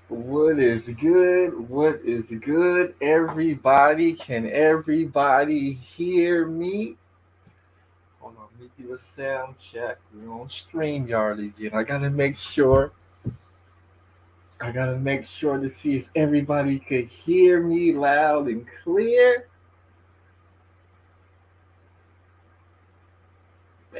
What is good? What is good, everybody? Can everybody hear me? Hold on, let me do a sound check. We're on StreamYard again. I gotta make sure to see if everybody could hear me loud and clear.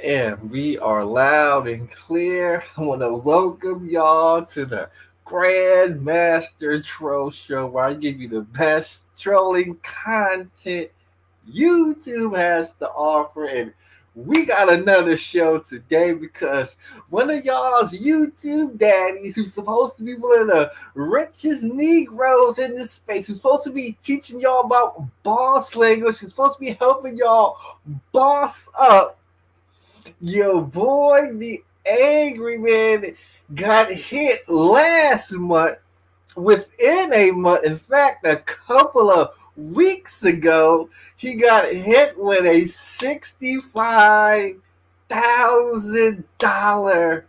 And we are loud and clear. I want to welcome y'all to the Grandmaster Troll Show, where I give you the best trolling content YouTube has to offer. And we got another show today because one of y'all's YouTube daddies, who's supposed to be one of the richest Negroes in this space, who's supposed to be teaching y'all about boss language, who's supposed to be helping y'all boss up, your boy, the angry man, got hit last month, within a month. In fact, a couple of weeks ago, he got hit with a $65,000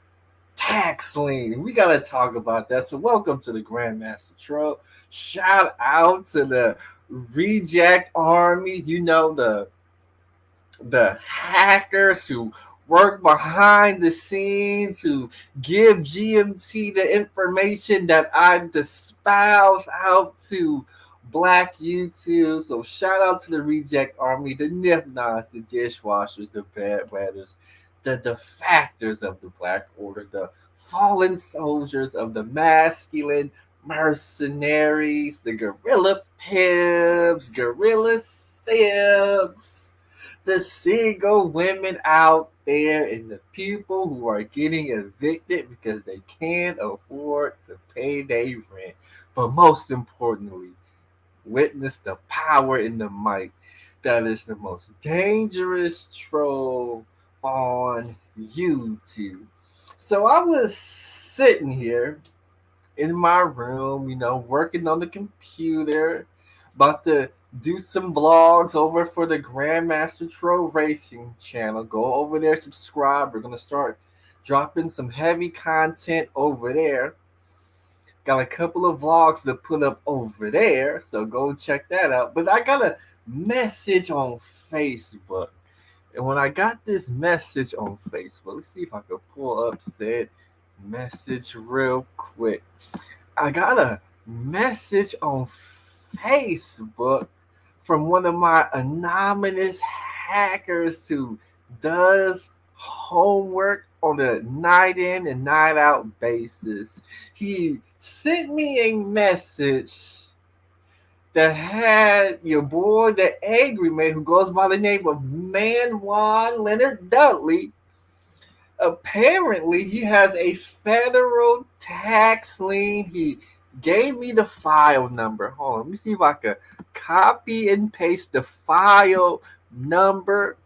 tax lien. We got to talk about that. So, welcome to the Grandmaster Troll. Shout out to the Reject Army. You know, the hackers who work behind the scenes, who give GMT the information that I espouse out to Black YouTube. So shout out to the Reject Army, the Nip-Nots, the dishwashers, the bedwetters, the defactors of the Black Order, the fallen soldiers of the masculine mercenaries, the guerrilla pimps, guerrilla simps, the single women out there, and the people who are getting evicted because they can't afford to pay their rent. But most importantly, witness the power in the mic that is the most dangerous troll on YouTube. So I was sitting here in my room, working on the computer, about to do some vlogs over for the Grandmaster Troll Racing channel. Go over there, subscribe. We're gonna start dropping some heavy content over there. Got a couple of vlogs to put up over there, so go check that out. But I got a message on Facebook. And when I got this message on Facebook, let's see if I can pull up said message real quick. I got a message on Facebook from one of my anonymous hackers who does homework on a night in and night out basis. He sent me a message that had your boy, the angry man, who goes by the name of Manwan Leonard Dudley. Apparently, he has a federal tax lien. He gave me the file number. Hold on, let me see if I can copy and paste the file number,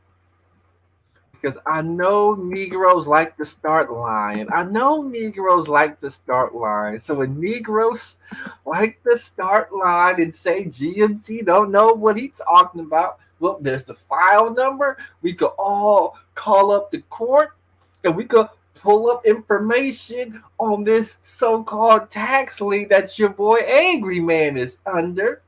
because I know Negroes like to start lying. I know Negroes like to start lying. So when Negroes like to start lying and say GMC don't know what he's talking about, well, there's the file number. We could all call up the court and we could pull up information on this so-called tax lien that your boy Angry Man is under.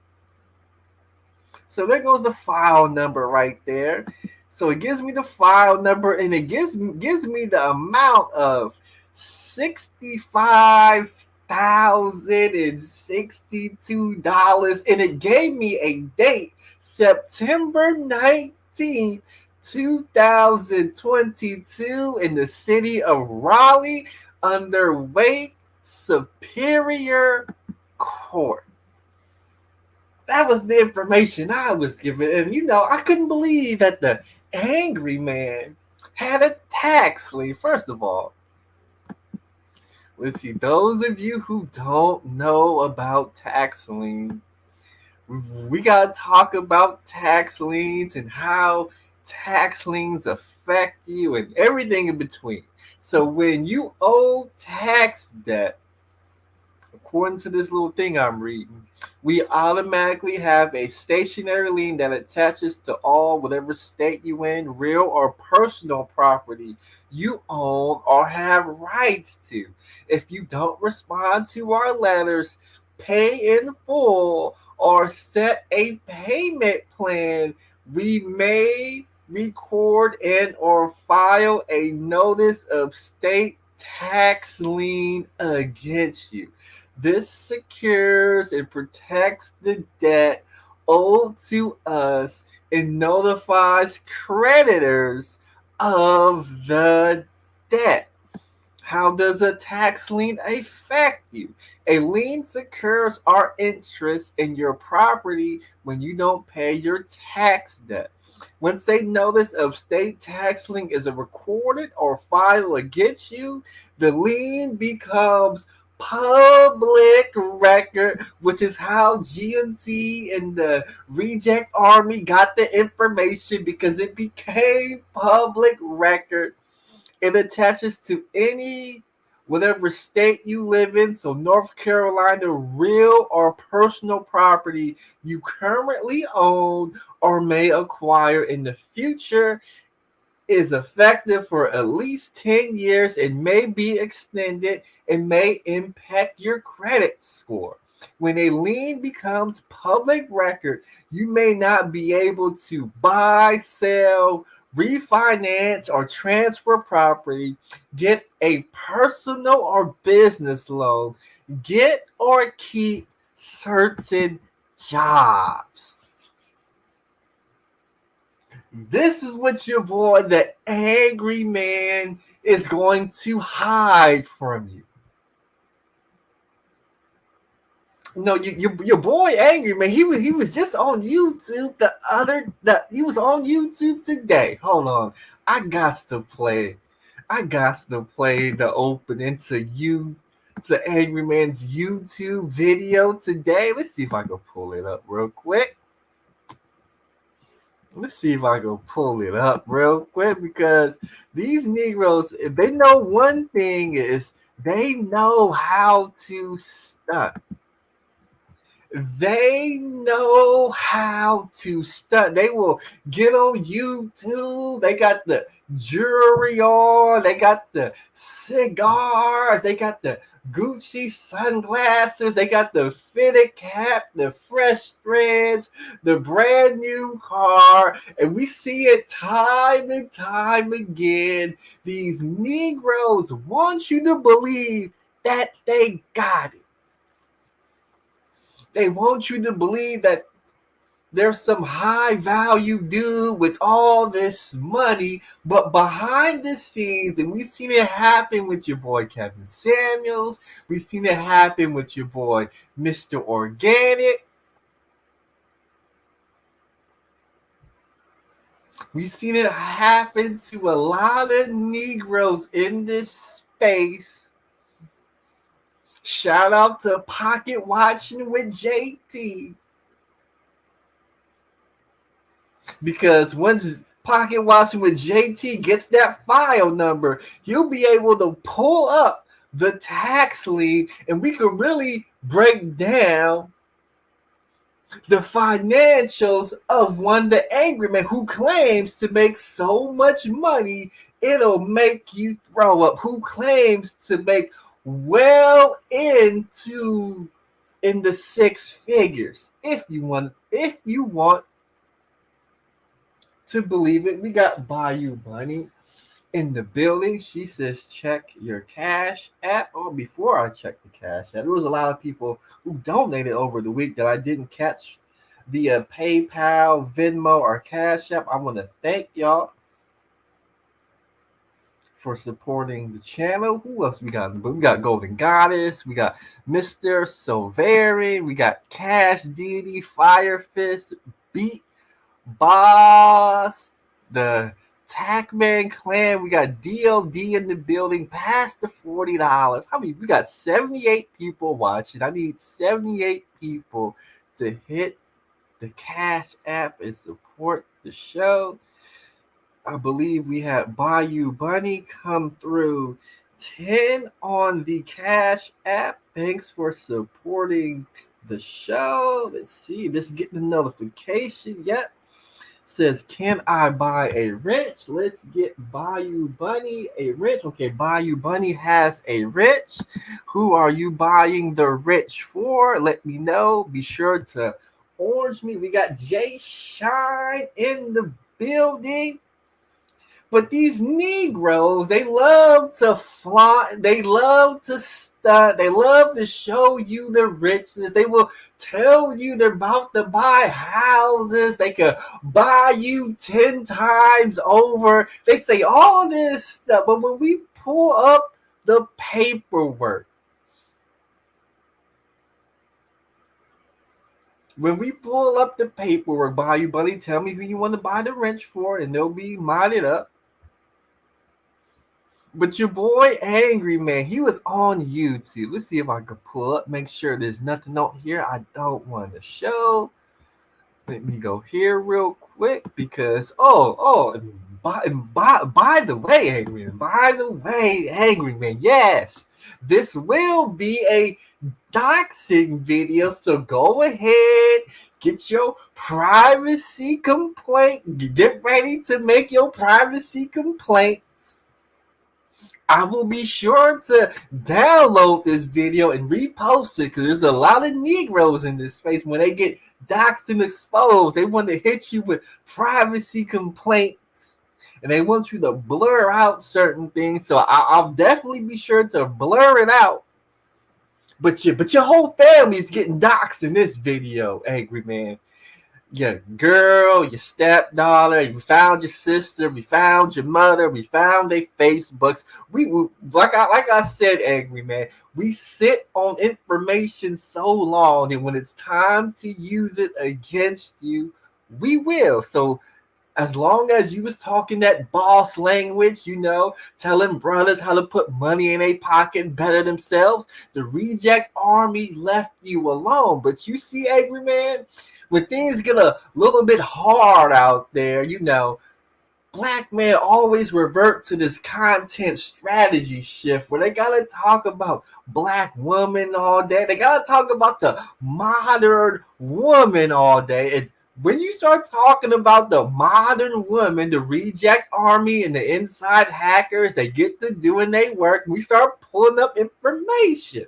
So there goes the file number right there. So it gives me the file number, and it gives me the amount of $65,062, and it gave me a date, September 19th, 2022, in the city of Raleigh, under Wake Superior Court. That was the information I was given. And I couldn't believe that the angry man had a tax lien. First of all, let's see, those of you who don't know about tax lien, we got to talk about tax liens and how tax liens affect you and everything in between. So when you owe tax debt, According to this little thing I'm reading, we automatically have a stationary lien that attaches to all whatever state you in, real or personal property you own or have rights to. If you don't respond to our letters, pay in full, or set a payment plan, we may record and or file a notice of state tax lien against you. This secures and protects the debt owed to us and notifies creditors of the debt. How does a tax lien affect you? A lien secures our interest in your property when you don't pay your tax debt. Once a notice of state tax lien is recorded or filed against you, the lien becomes public record, which is how GMC and the Reject Army got the information because it became public record. It attaches to any whatever state you live in. So North Carolina, real or personal property you currently own or may acquire in the future is effective for at least 10 years and may be extended and may impact your credit score. When a lien becomes public record, you may not be able to buy, sell, refinance, or transfer property, get a personal or business loan, get or keep certain jobs. This is what your boy, the angry man, is going to hide from you. No, your boy angry man. He was just on YouTube he was on YouTube today. Hold on, I got to play. I got to play the opening to Angry Man's YouTube video today. Let's see if I can pull it up real quick. Let's see if I can pull it up real quick because these Negroes, if they know one thing is they know how to stunt. They know how to stunt. They will get on YouTube. They got the jewelry on. They got the cigars. They got the Gucci sunglasses. They got the fitted cap, the fresh threads, the brand new car. And we see it time and time again. These Negroes want you to believe that they got it. They want you to believe that there's some high value dude with all this money, but behind the scenes, and we've seen it happen with your boy Kevin Samuels, we've seen it happen with your boy Mr. Organic. We've seen it happen to a lot of Negroes in this space. Shout out to Pocket Watching with JT. Because once Pocket Watching with JT gets that file number, he'll be able to pull up the tax lien and we can really break down the financials of one the angry man who claims to make so much money it'll make you throw up, who claims to make well into in the six figures. If you want to believe it, we got Bayou Bunny in the building. She says check your cash app. Oh, before I check the cash app, there was a lot of people who donated over the week that I didn't catch via PayPal, Venmo, or Cash App. I want to thank y'all for supporting the channel. Who else we got? We got Golden Goddess. We got Mr. Silveri. We got Cash Deity, Fire Fist, Beat Boss, the Tackman Clan. We got DLD in the building, past the $40. I mean, we got 78 people watching. I need 78 people to hit the Cash App and support the show. I believe we had Bayou Bunny come through 10 on the Cash App. Thanks for supporting the show. Let's see. Just getting the notification. Yep. Says, can I buy a wrench? Let's get Bayou Bunny a wrench. Okay, Bayou Bunny has a wrench. Who are you buying the wrench for? Let me know. Be sure to orange me. We got Jay Shine in the building. But these Negroes, they love to flaunt, they love to stunt, they love to show you their richness. They will tell you they're about to buy houses. They could buy you 10 times over. They say all this stuff. But when we pull up the paperwork, buy you buddy, tell me who you want to buy the wrench for, and they'll be modded up. But your boy Angry Man, he was on YouTube. Let's see if I can pull up, make sure there's nothing on here I don't want to show. Let me go here real quick because by the way, Angry Man, yes, this will be a doxing video. So go ahead, get your privacy complaint, get ready to make your privacy complaint. I will be sure to download this video and repost it because there's a lot of Negroes in this space. When they get doxed and exposed, they want to hit you with privacy complaints and they want you to blur out certain things. So I'll definitely be sure to blur it out. But your whole family's getting doxed in this video, Angry Man. Your girl, your stepdaughter, we found your sister, we found your mother, we found their Facebooks. We like I said, Angry Man, we sit on information so long that when it's time to use it against you, we will. So as long as you was talking that boss language, telling brothers how to put money in a pocket better themselves, the reject army left you alone. But you see, Angry Man, when things get a little bit hard out there, black men always revert to this content strategy shift where they gotta talk about black women all day. They gotta talk about the modern woman all day. And when you start talking about the modern woman, the reject army and the inside hackers, they get to doing their work. We start pulling up information.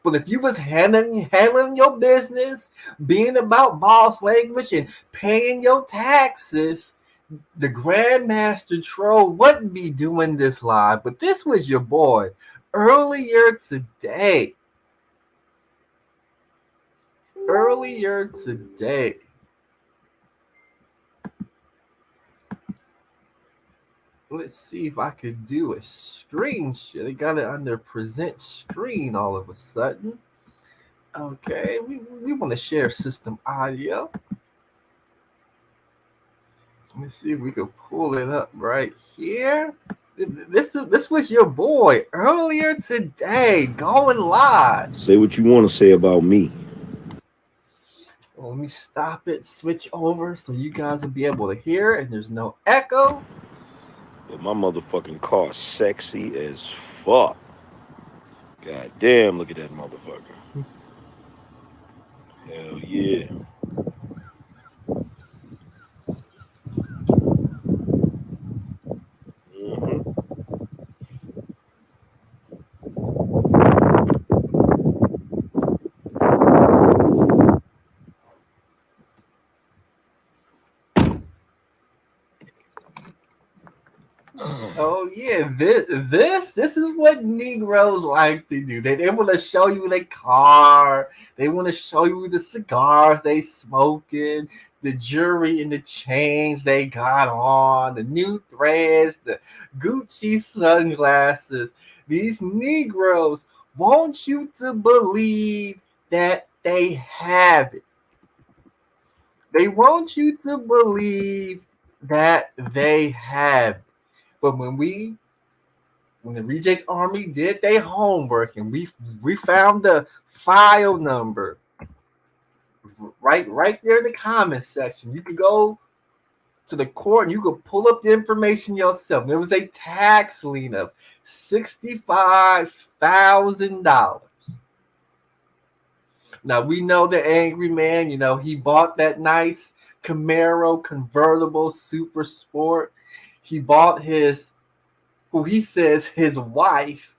But if you was handling your business, being about boss language and paying your taxes, the Grandmaster Troll wouldn't be doing this live. But this was your boy earlier today. Let's see if I could do a screen share. They got it under present screen all of a sudden. Okay, we want to share system audio. Let's see if we can pull it up right here. This was your boy earlier today going live. Say what you want to say about me. Well, let me stop it, switch over so you guys will be able to hear it and there's no echo. But my motherfucking car's sexy as fuck. God damn, look at that motherfucker. Hell yeah. Oh yeah, this is what Negroes like to do. They want to show you their car. They want to show you the cigars they smoking, the jewelry and the chains they got on, the new threads, the Gucci sunglasses. These Negroes want you to believe that they have it. They want you to believe that they have it. But when the reject army did their homework and we found the file number right there in the comment section, you can go to the court and you could pull up the information yourself. There was a tax lien of $65,000. Now we know the angry man, he bought that nice Camaro convertible super sport. He bought who he says his wife,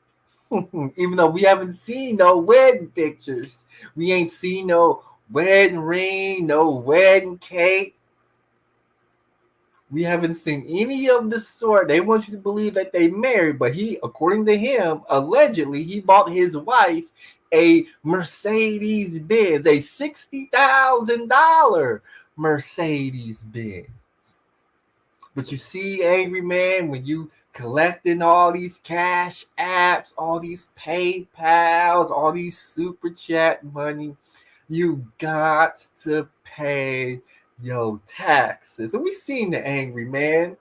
even though we haven't seen no wedding pictures. We ain't seen no wedding ring, no wedding cake. We haven't seen any of the sort. They want you to believe that they married, but according to him, allegedly, he bought his wife a Mercedes Benz, a $60,000 Mercedes Benz. But you see, angry man, when you collecting all these cash apps, all these PayPals, all these super chat money, you got to pay your taxes. And we seen the angry man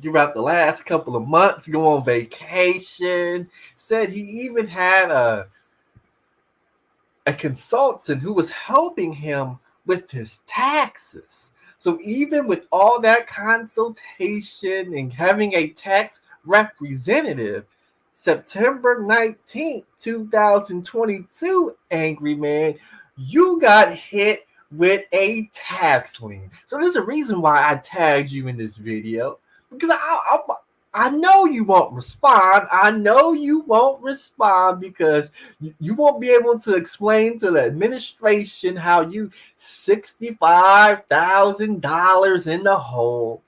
throughout the last couple of months go on vacation. Said he even had a consultant who was helping him with his taxes. So even with all that consultation and having a tax representative, September 19th, 2022, angry man, you got hit with a tax lien. So there's a reason why I tagged you in this video, because I know you won't respond. I know you won't respond because you won't be able to explain to the administration how you $65,000 in the hole.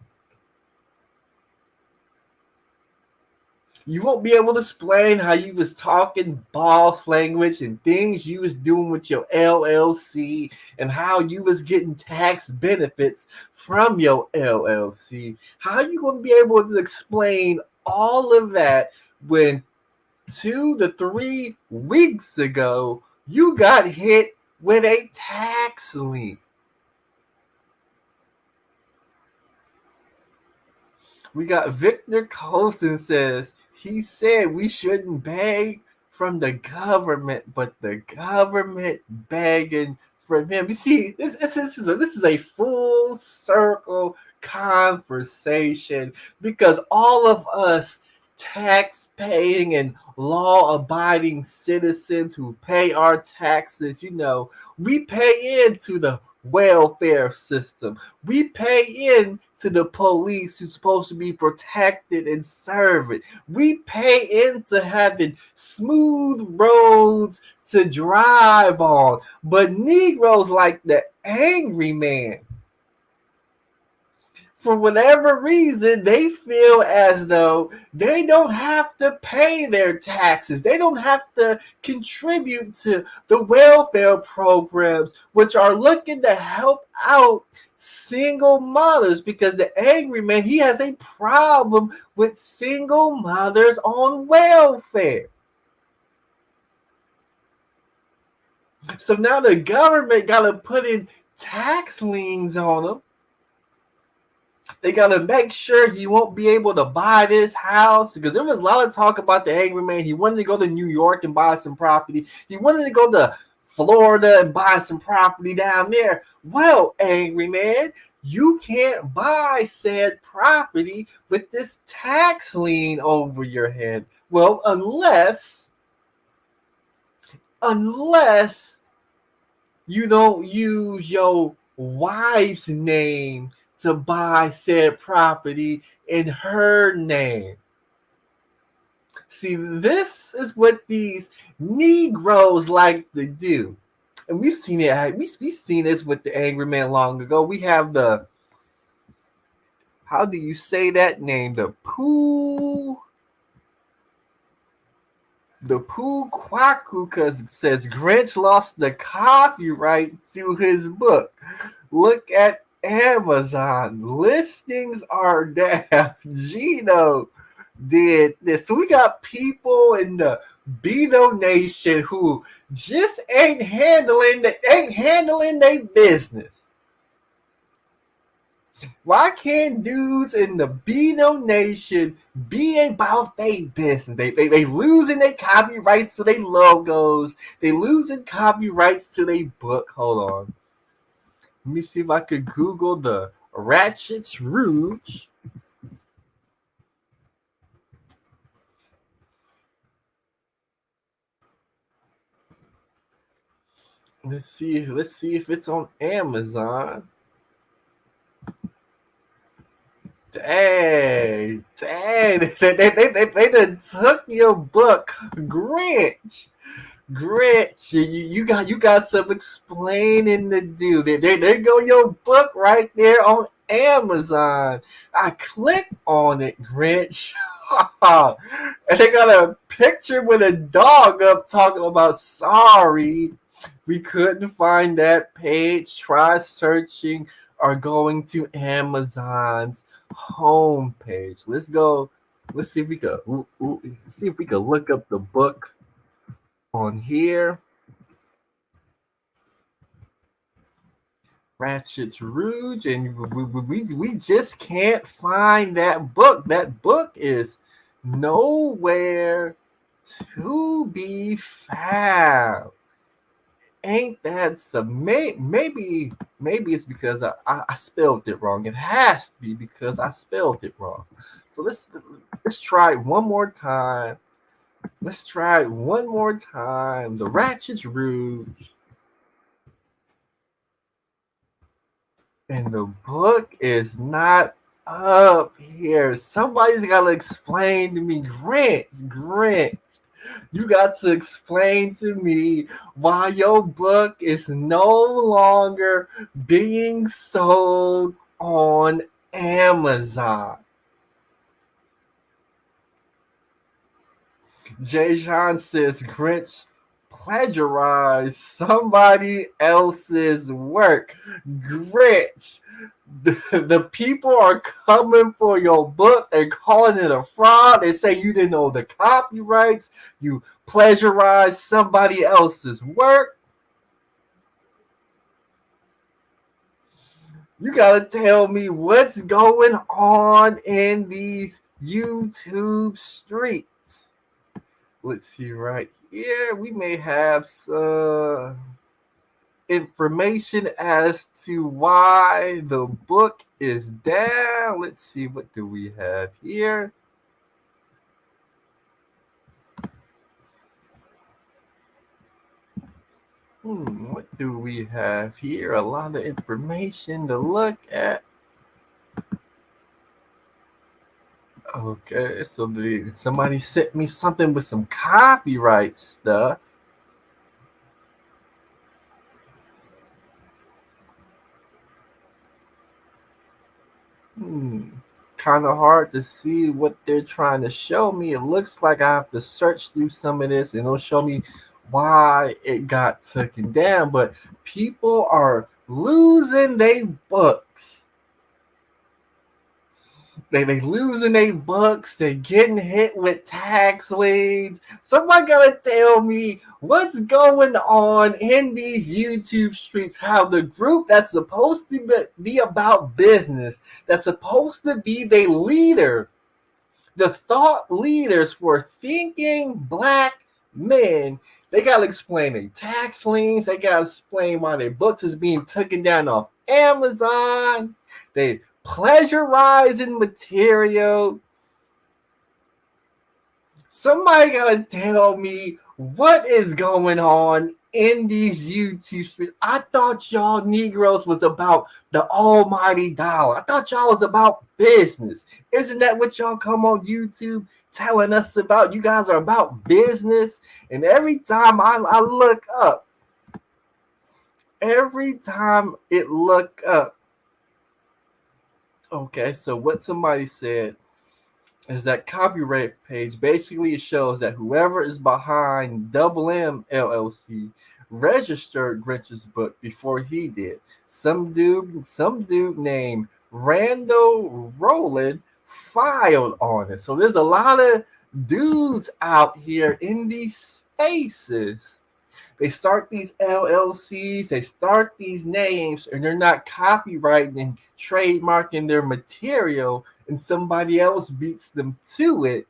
You won't be able to explain how you was talking boss language and things you was doing with your LLC and how you was getting tax benefits from your LLC. How are you going to be able to explain all of that when 2 to 3 weeks ago you got hit with a tax lien? We got Victor Colson says, he said we shouldn't beg from the government, but the government begging from him. You see, this is a full circle conversation because all of us tax-paying and law-abiding citizens who pay our taxes, we pay into the welfare system. We pay in to the police who's supposed to be protected and serve it. We pay into having smooth roads to drive on. But Negroes like the angry man, for whatever reason, they feel as though they don't have to pay their taxes. They don't have to contribute to the welfare programs, which are looking to help out single mothers, because the angry man, he has a problem with single mothers on welfare. So now the government got to put in tax liens on them. They got to make sure he won't be able to buy this house, because there was a lot of talk about the angry man. He wanted to go to New York and buy some property. He wanted to go to Florida and buy some property down there. Well, angry man, you can't buy said property with this tax lien over your head. Well, unless you don't use your wife's name to buy said property in her name. See, this is what these Negroes like to do. And we've seen it. We've seen this with the angry man long ago. We have the, how do you say that name? The Pooh Kwaku, because it says Grinch lost the copyright to his book. Look at Amazon. Listings are down. Gino did this. So we got people in the Beto Nation who just ain't handling their business. Why can't dudes in the Beto Nation be about their business? They losing their copyrights to their logos. They losing copyrights to their book. Hold on. Let me see if I could Google the Ratchet's Rouge. Let's see if it's on Amazon. Dang. They done took your book, Grinch. Grinch, you got some explaining to do. There go your book right there on Amazon. I clicked on it, Grinch. And they got a picture with a dog up talking about sorry. We couldn't find that page. Try searching or going to Amazon's homepage. Let's go. Let's see if we could see if we could look up the book on here. Ratchet's Rouge, and we just can't find that book. That book is nowhere to be found. Ain't that some? Maybe it's because I spelled it wrong. It has to be because I spelled it wrong. So let's try it one more time. Let's try it one more time. The Ratchet's Rouge. And the book is not up here. Somebody's got to explain to me, Grant. You got to explain to me why your book is no longer being sold on Amazon. Jay John says Grinch plagiarized somebody else's work. Grinch, the people are coming for your book. They're calling it a fraud. They say you didn't know the copyrights. You plagiarized somebody else's work. You gotta tell me what's going on in these YouTube streets. Let's see right here. We may have some information as to why the book is down. Let's see, what do we have here? What do we have here? A lot of information to look at. Okay, so somebody sent me something with some copyright stuff. Kind of hard to see what they're trying to show me. It looks like I have to search through some of this and it'll show me why it got taken down. But people are losing their books. They losing their books. They getting hit with tax liens. Somebody gotta tell me what's going on in these YouTube streets. How the group that's supposed to be about business, that's supposed to be the leader, the thought leaders for thinking black men, they gotta explain their tax liens. They gotta explain why their books is being taken down off Amazon. They plagiarizing material. Somebody gotta tell me what is going on in these YouTube streets. I thought y'all Negroes was about the almighty dollar. I thought y'all was about business. Isn't that what y'all come on YouTube telling us about? You guys are about business. And every time I look up, every time it look up, okay, so what somebody said is that copyright page basically shows that whoever is behind Double M LLC registered Grinch's book before he did. Some dude named Randall Rowland filed on it. So there's a lot of dudes out here in these spaces. They start these LLCs, they start these names, and they're not copyrighting and trademarking their material, and somebody else beats them to it.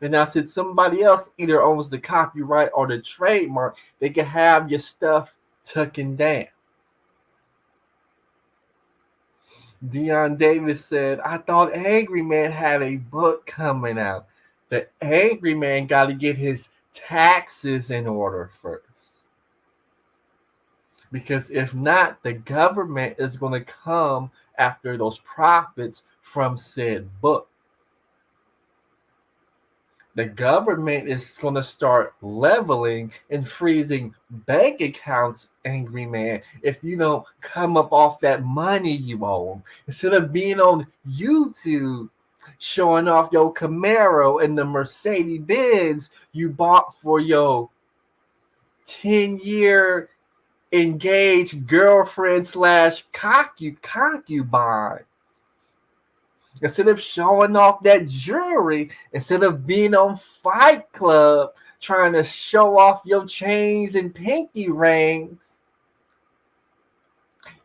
And I said somebody else either owns the copyright or the trademark. They can have your stuff taken down. Dion Davis said, I thought Angry Man had a book coming out. The Angry Man got to get his taxes in order first. Because if not, the government is going to come after those profits from said book. The government is going to start leveling and freezing bank accounts, Angry Man, if you don't come up off that money you owe. Instead of being on YouTube showing off your Camaro and the Mercedes Benz you bought for your 10-year engaged girlfriend slash concubine. Instead of showing off that jewelry, instead of being on Fight Club trying to show off your chains and pinky rings,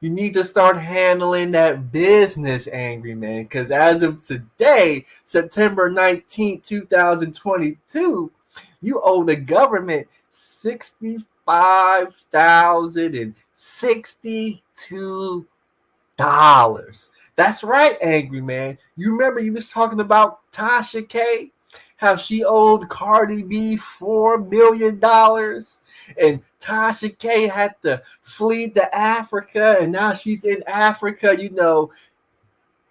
you need to start handling that business, Angry Man. Because as of today, September 19th, 2022, you owe the government $65,062. That's right, Angry Man. You remember you was talking about Tasha K? How she owed Cardi B $4 million? And Tasha K had to flee to Africa, and now she's in Africa,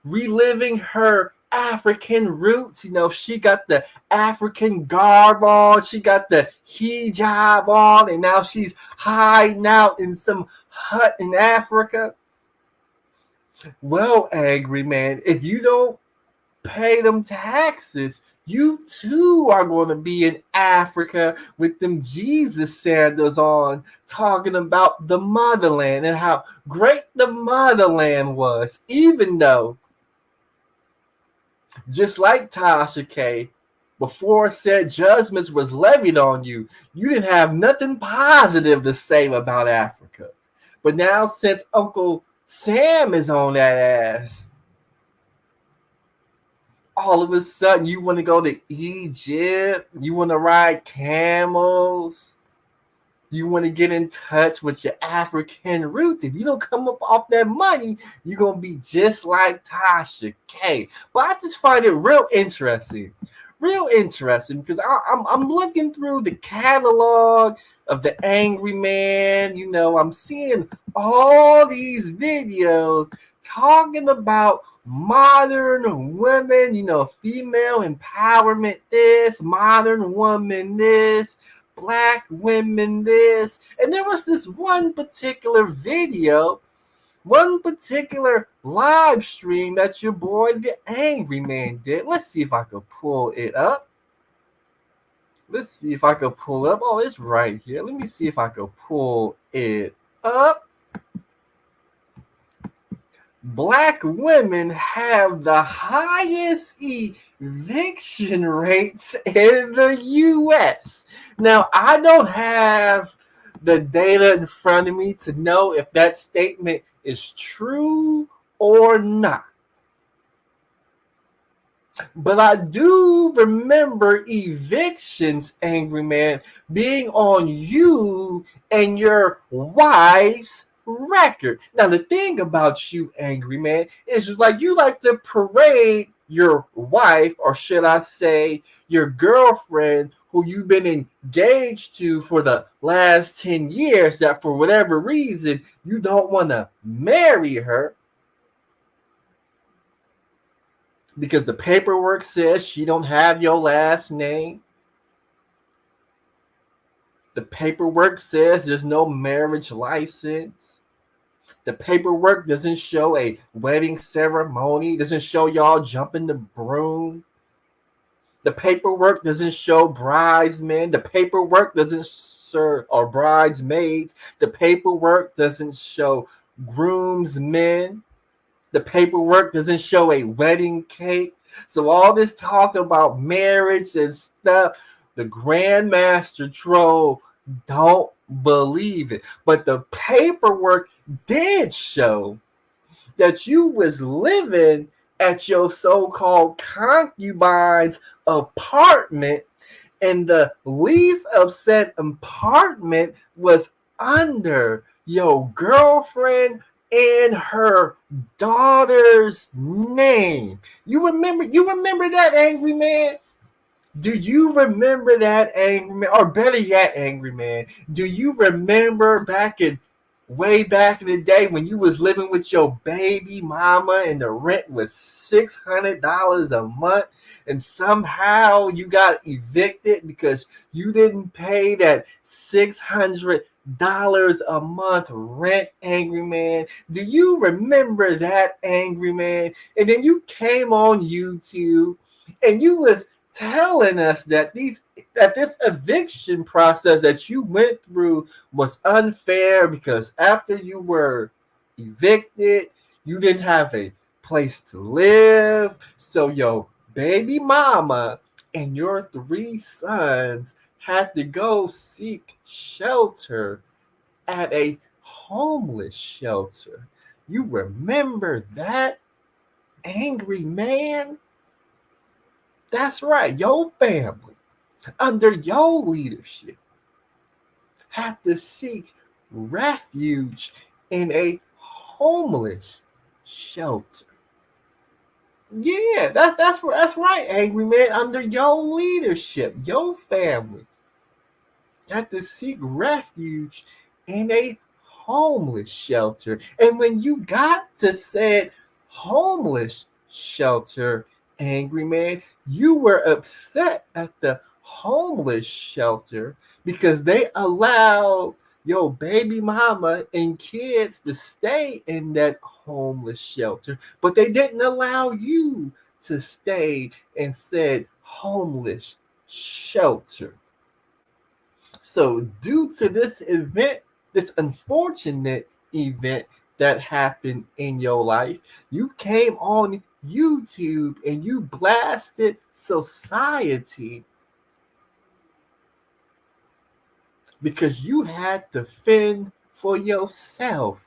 reliving her African roots. She got the African garb on, she got the hijab on, and now she's hiding out in some hut in Africa. Well, Angry Man, if you don't pay them taxes, you too are going to be in Africa with them Jesus sandals on, talking about the motherland and how great the motherland was, even though, just like Tasha K, before said judgments was levied on you, you didn't have nothing positive to say about Africa. But now, since Uncle Sam is on that ass, all of a sudden you want to go to Egypt, you want to ride camels, you want to get in touch with your African roots. If you don't come up off that money, you're going to be just like Tasha K. But I just find it real interesting because I'm looking through the catalog of the Angry Man. I'm seeing all these videos talking about modern women, female empowerment this, modern woman this, black women this. And there was this one particular video, one particular live stream that your boy the Angry Man did. Let's see if I could pull it up. Oh, it's right here. Let me see if I could pull it up. Black women have the highest eviction rates in the U.S. Now, I don't have the data in front of me to know if that statement is true or not. But I do remember evictions, Angry Man, being on you and your wife's record. Now, the thing about you, Angry Man, is like you like to parade your wife, or should I say your girlfriend, who you've been engaged to for the last 10 years, that for whatever reason you don't want to marry her because the paperwork says she don't have your last name. The paperwork says there's no marriage license. The paperwork doesn't show a wedding ceremony, doesn't show y'all jumping the broom. The paperwork doesn't show bridesmen. The paperwork doesn't show, or bridesmaids. The paperwork doesn't show groomsmen. The paperwork doesn't show a wedding cake. So all this talk about marriage and stuff, the Grandmaster Troll don't believe it. But the paperwork did show that you was living at your so-called concubine's apartment, and the lease of said apartment was under your girlfriend in her daughter's name. You remember that, angry man? Do you remember that, angry man? Or better yet, angry man, do you remember way back in the day when you was living with your baby mama and the rent was $600 a month, and somehow you got evicted because you didn't pay that $600 a month rent, angry man? Do you remember that, angry man? And then you came on YouTube and you was telling us that this eviction process that you went through was unfair because after you were evicted, you didn't have a place to live. So your baby mama and your 3 sons had to go seek shelter at a homeless shelter. You remember that, angry man? That's right, your family, under your leadership, had to seek refuge in a homeless shelter. Yeah, that's right, angry man. Under your leadership, your family had to seek refuge in a homeless shelter. And when you got to said homeless shelter, angry man, you were upset at the homeless shelter because they allowed your baby mama and kids to stay in that homeless shelter, but they didn't allow you to stay in said homeless shelter. So, due to this event, this unfortunate event that happened in your life, you came on YouTube and you blasted society because you had to fend for yourself,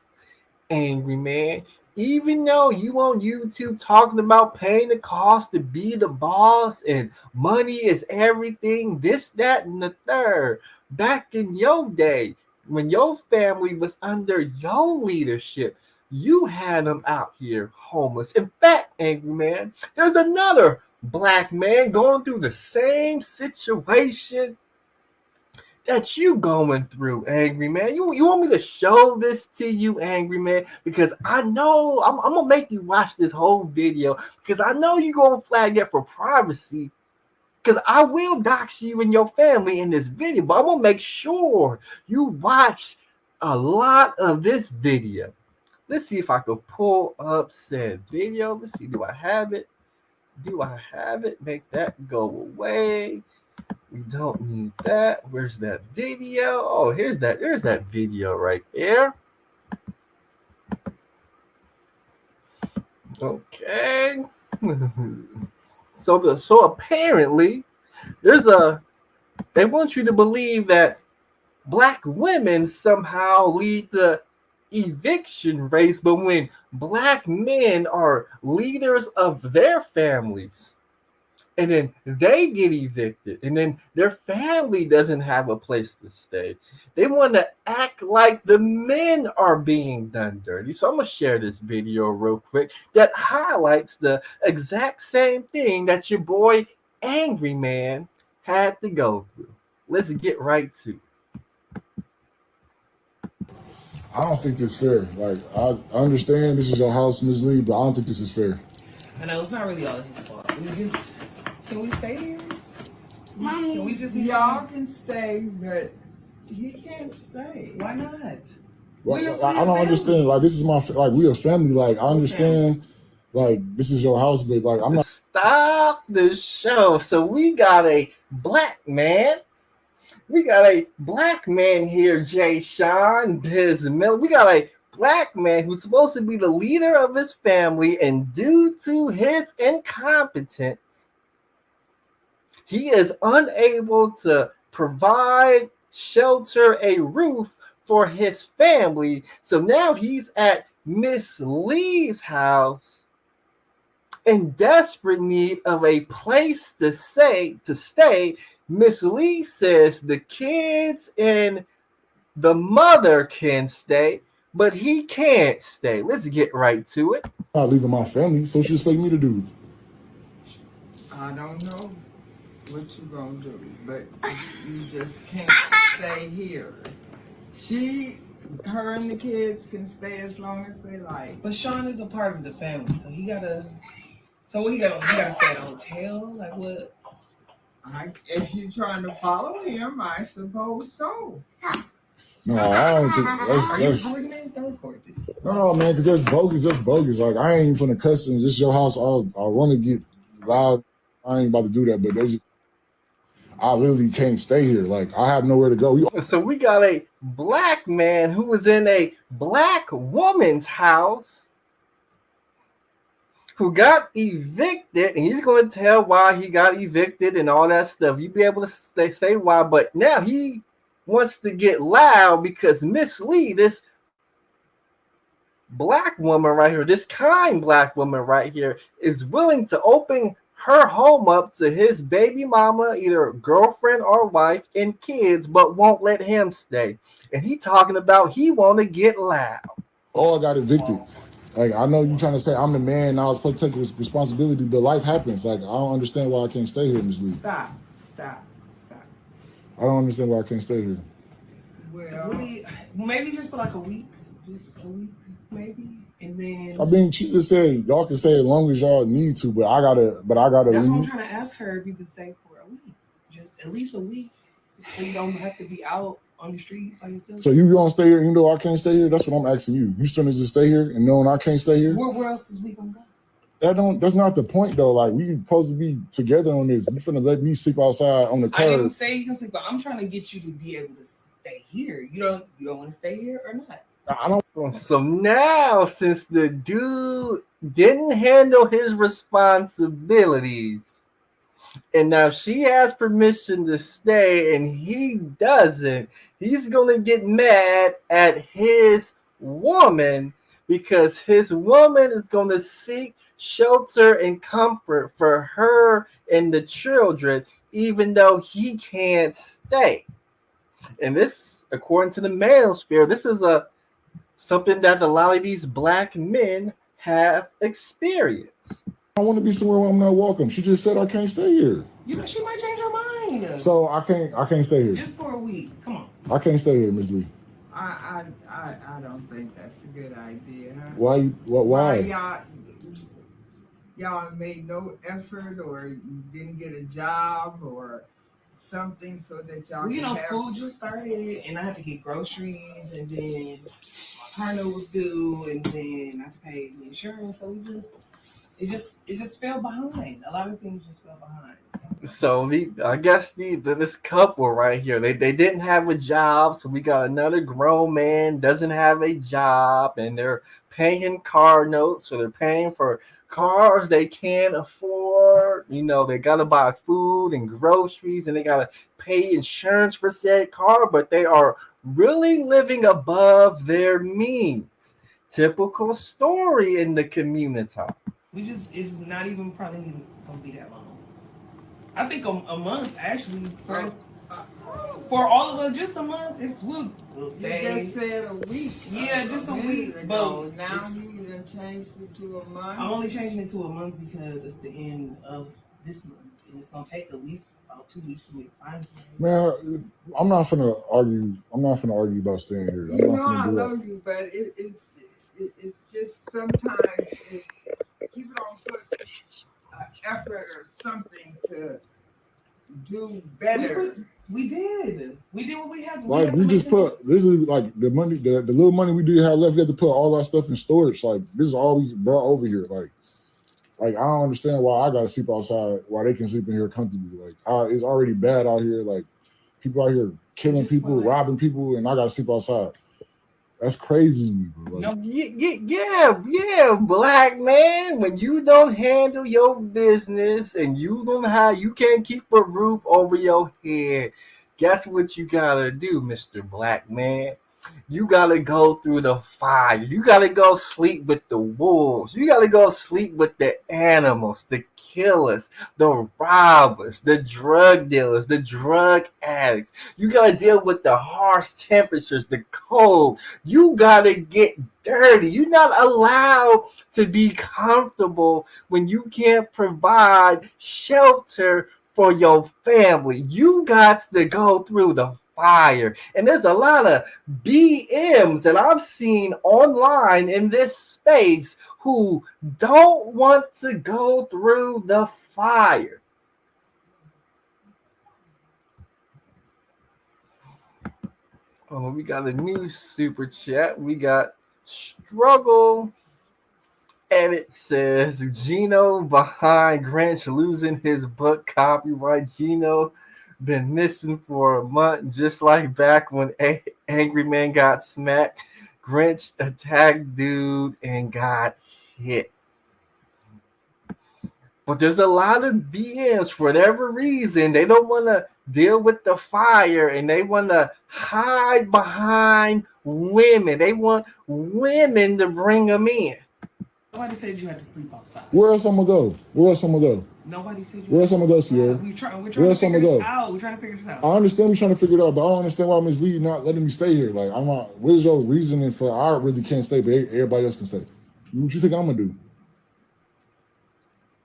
angry man. Even though you on YouTube talking about paying the cost to be the boss and money is everything, this, that, and the third. Back in your day, when your family was under your leadership, you had them out here homeless. In fact, angry man, there's another black man going through the same situation that you going through, angry man. You want me to show this to you, angry man? Because I know I'm gonna make you watch this whole video because I know you gonna flag it for privacy. Because I will dox you and your family in this video, but I'm gonna make sure you watch a lot of this video. Let's see if I can pull up said video. Let's see, do I have it? Do I have it? Make that go away. We don't need that. Where's that video? Oh, here's that. There's that video right there. Okay. So apparently they want you to believe that black women somehow lead the eviction race, but when black men are leaders of their families, and then they get evicted, and then their family doesn't have a place to stay, they want to act like the men are being done dirty. So I'm going to share this video real quick that highlights the exact same thing that your boy Angry Man had to go through. Let's get right to it. I don't think this is fair. Like, I understand this is your house, Ms. Lee, but I don't think this is fair. I know it's not really all his fault. Can we stay here? Mommy, Can we just y'all can stay, but he can't stay. Why not? Well, I don't understand. Like, this is we a family. Like, I understand, like, this is your house, but, like, I'm not. Stop the show. So we got a black man. We got a black man here, Jay Sean Bismillah. We got a black man who's supposed to be the leader of his family, and due to his incompetence, he is unable to provide shelter, a roof for his family. So now he's at Miss Lee's house in desperate need of a place to stay. Miss Lee says the kids and the mother can stay, but he can't stay. Let's get right to it. I'm not leaving my family, so she expect me to do. I don't know what you gonna do, but you just can't stay here. Her and the kids can stay as long as they like. But Sean is a part of the family, so he gotta. So what he gotta stay at a hotel? Like what? If you're trying to follow him, I suppose so. No, I don't think Are you that's recording this? Don't record this. no, man, because that's bogus. That's bogus. Like, I ain't finna cuss in just your house. I want to get loud. I ain't about to do that, but I literally can't stay here. Like, I have nowhere to go. So we got a black man who was in a black woman's house who got evicted, and he's going to tell why he got evicted and all that stuff. You'll be able to say why, but now he wants to get loud because Miss Lee, this black woman right here, this kind black woman right here, is willing to open her home up to his baby mama, either girlfriend or wife, and kids, but won't let him stay. And he talking about he want to get loud. Oh, I got evicted. Like, I know you trying to say I'm the man and I was supposed to take responsibility, but life happens. Like, I don't understand why I can't stay here, Ms. Lee. Stop. I don't understand why I can't stay here. Well, Maybe just for like a week. Just a week, maybe. And then I mean, she just said y'all can stay as long as y'all need to, but I gotta that's what I'm leave. trying to ask her if you could stay for a week. Just at least a week. So you don't have to be out on the street by yourself. So you gonna stay here even though I can't stay here? That's what I'm asking you. You still need to stay here and knowing I can't stay here? Where else is we gonna go? That's not the point though. Like, we supposed to be together on this. You finna let me sleep outside on the I didn't curb. say you can sleep, but I'm trying to get you to be able to stay here. You don't want to stay here or not? I don't. So now, since the dude didn't handle his responsibilities, and now she has permission to stay and he doesn't, he's going to get mad at his woman because his woman is going to seek shelter and comfort for her and the children, even though he can't stay. And this, according to the manosphere, this is something that a lot of these black men have experienced. I want to be somewhere where I'm not welcome. She just said I can't stay here. She might change her mind. So I can't stay here. Just for a week. Come on. I can't stay here, Ms. Lee. I don't think that's a good idea. Huh? Why? Why y'all made no effort, or you didn't get a job or something so that y'all Well, can school just started and I had to get groceries and then my car note was due and then I had to pay the insurance, so it just fell behind. A lot of things just fell behind. So I guess this couple right here, they didn't have a job, so we got another grown man doesn't have a job, and they're paying car notes, so they're paying for cars they can't afford. They gotta buy food and groceries, and they gotta pay insurance for said car, but they are really living above their means. Typical story in the community. It's not even probably gonna be that long. I think a month actually. For all of us, just a month. We'll stay. You just said a week. Yeah, just a week. But now you done changed it to a month. I'm only changing it to a month because it's the end of this month, and it's gonna take at least about 2 weeks for me to find it. Man, I'm not finna argue. I'm not finna argue about staying here. You know I love you, but it's just sometimes people don't put effort or something to do better. We did what we had to. Like, we just put, this is like the money, the little money we did have left, we had to put all our stuff in storage. Like, this is all we brought over here. Like I don't understand why I gotta sleep outside while they can sleep in here comfortably. Like, it's already bad out here. Like, people out here killing people, robbing people, and I gotta sleep outside. That's crazy to me, bro. Like, yeah, black man. When you don't handle your business and you can't keep a roof over your head, guess what you gotta do, Mr. Black Man? You gotta go through the fire. You gotta go sleep with the wolves. You gotta go sleep with the animals, the killers, the robbers, the drug dealers, the drug addicts. You gotta deal with the harsh temperatures, the cold. You gotta get dirty. You're not allowed to be comfortable when you can't provide shelter for your family. You got to go through the fire. And there's a lot of BMs that I've seen online in this space who don't want to go through the fire. Oh, we got a new super chat. We got Struggle. And it says Gino behind Grinch losing his book copyright. Gino been missing for a month, just like back when Angry Man got smacked. Grinch attacked dude and got hit. But there's a lot of BMs for whatever reason. They don't want to deal with the fire and they want to hide behind women. They want women to bring them in. Nobody said you had to sleep outside. Where else I'm gonna go? Where else I'm gonna go? Nobody said you. Where else I'm gonna go, Sierra? We're trying Where to else I'm figure gonna this go? out. We're trying to figure this out. I understand we're trying to figure it out, but I don't understand why Ms. Lee not letting me stay here. Like, I'm not. What is your reasoning for I really can't stay, but everybody else can stay? What you think I'm gonna do?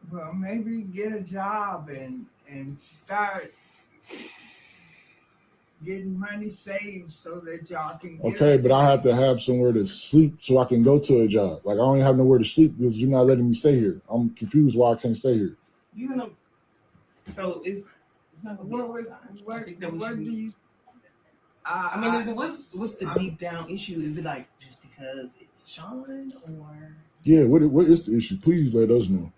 Well, maybe get a job and start getting money saved so that y'all can get Okay, but I have to have somewhere to sleep so I can go to a job. Like, I don't even have nowhere to sleep because you're not letting me stay here. I'm confused why I can't stay here. You gonna? So it's not gonna be all the time. What do you? I mean, is it what's the deep down issue? Is it like just because it's Sean or? Yeah, what is the issue? Please let us know.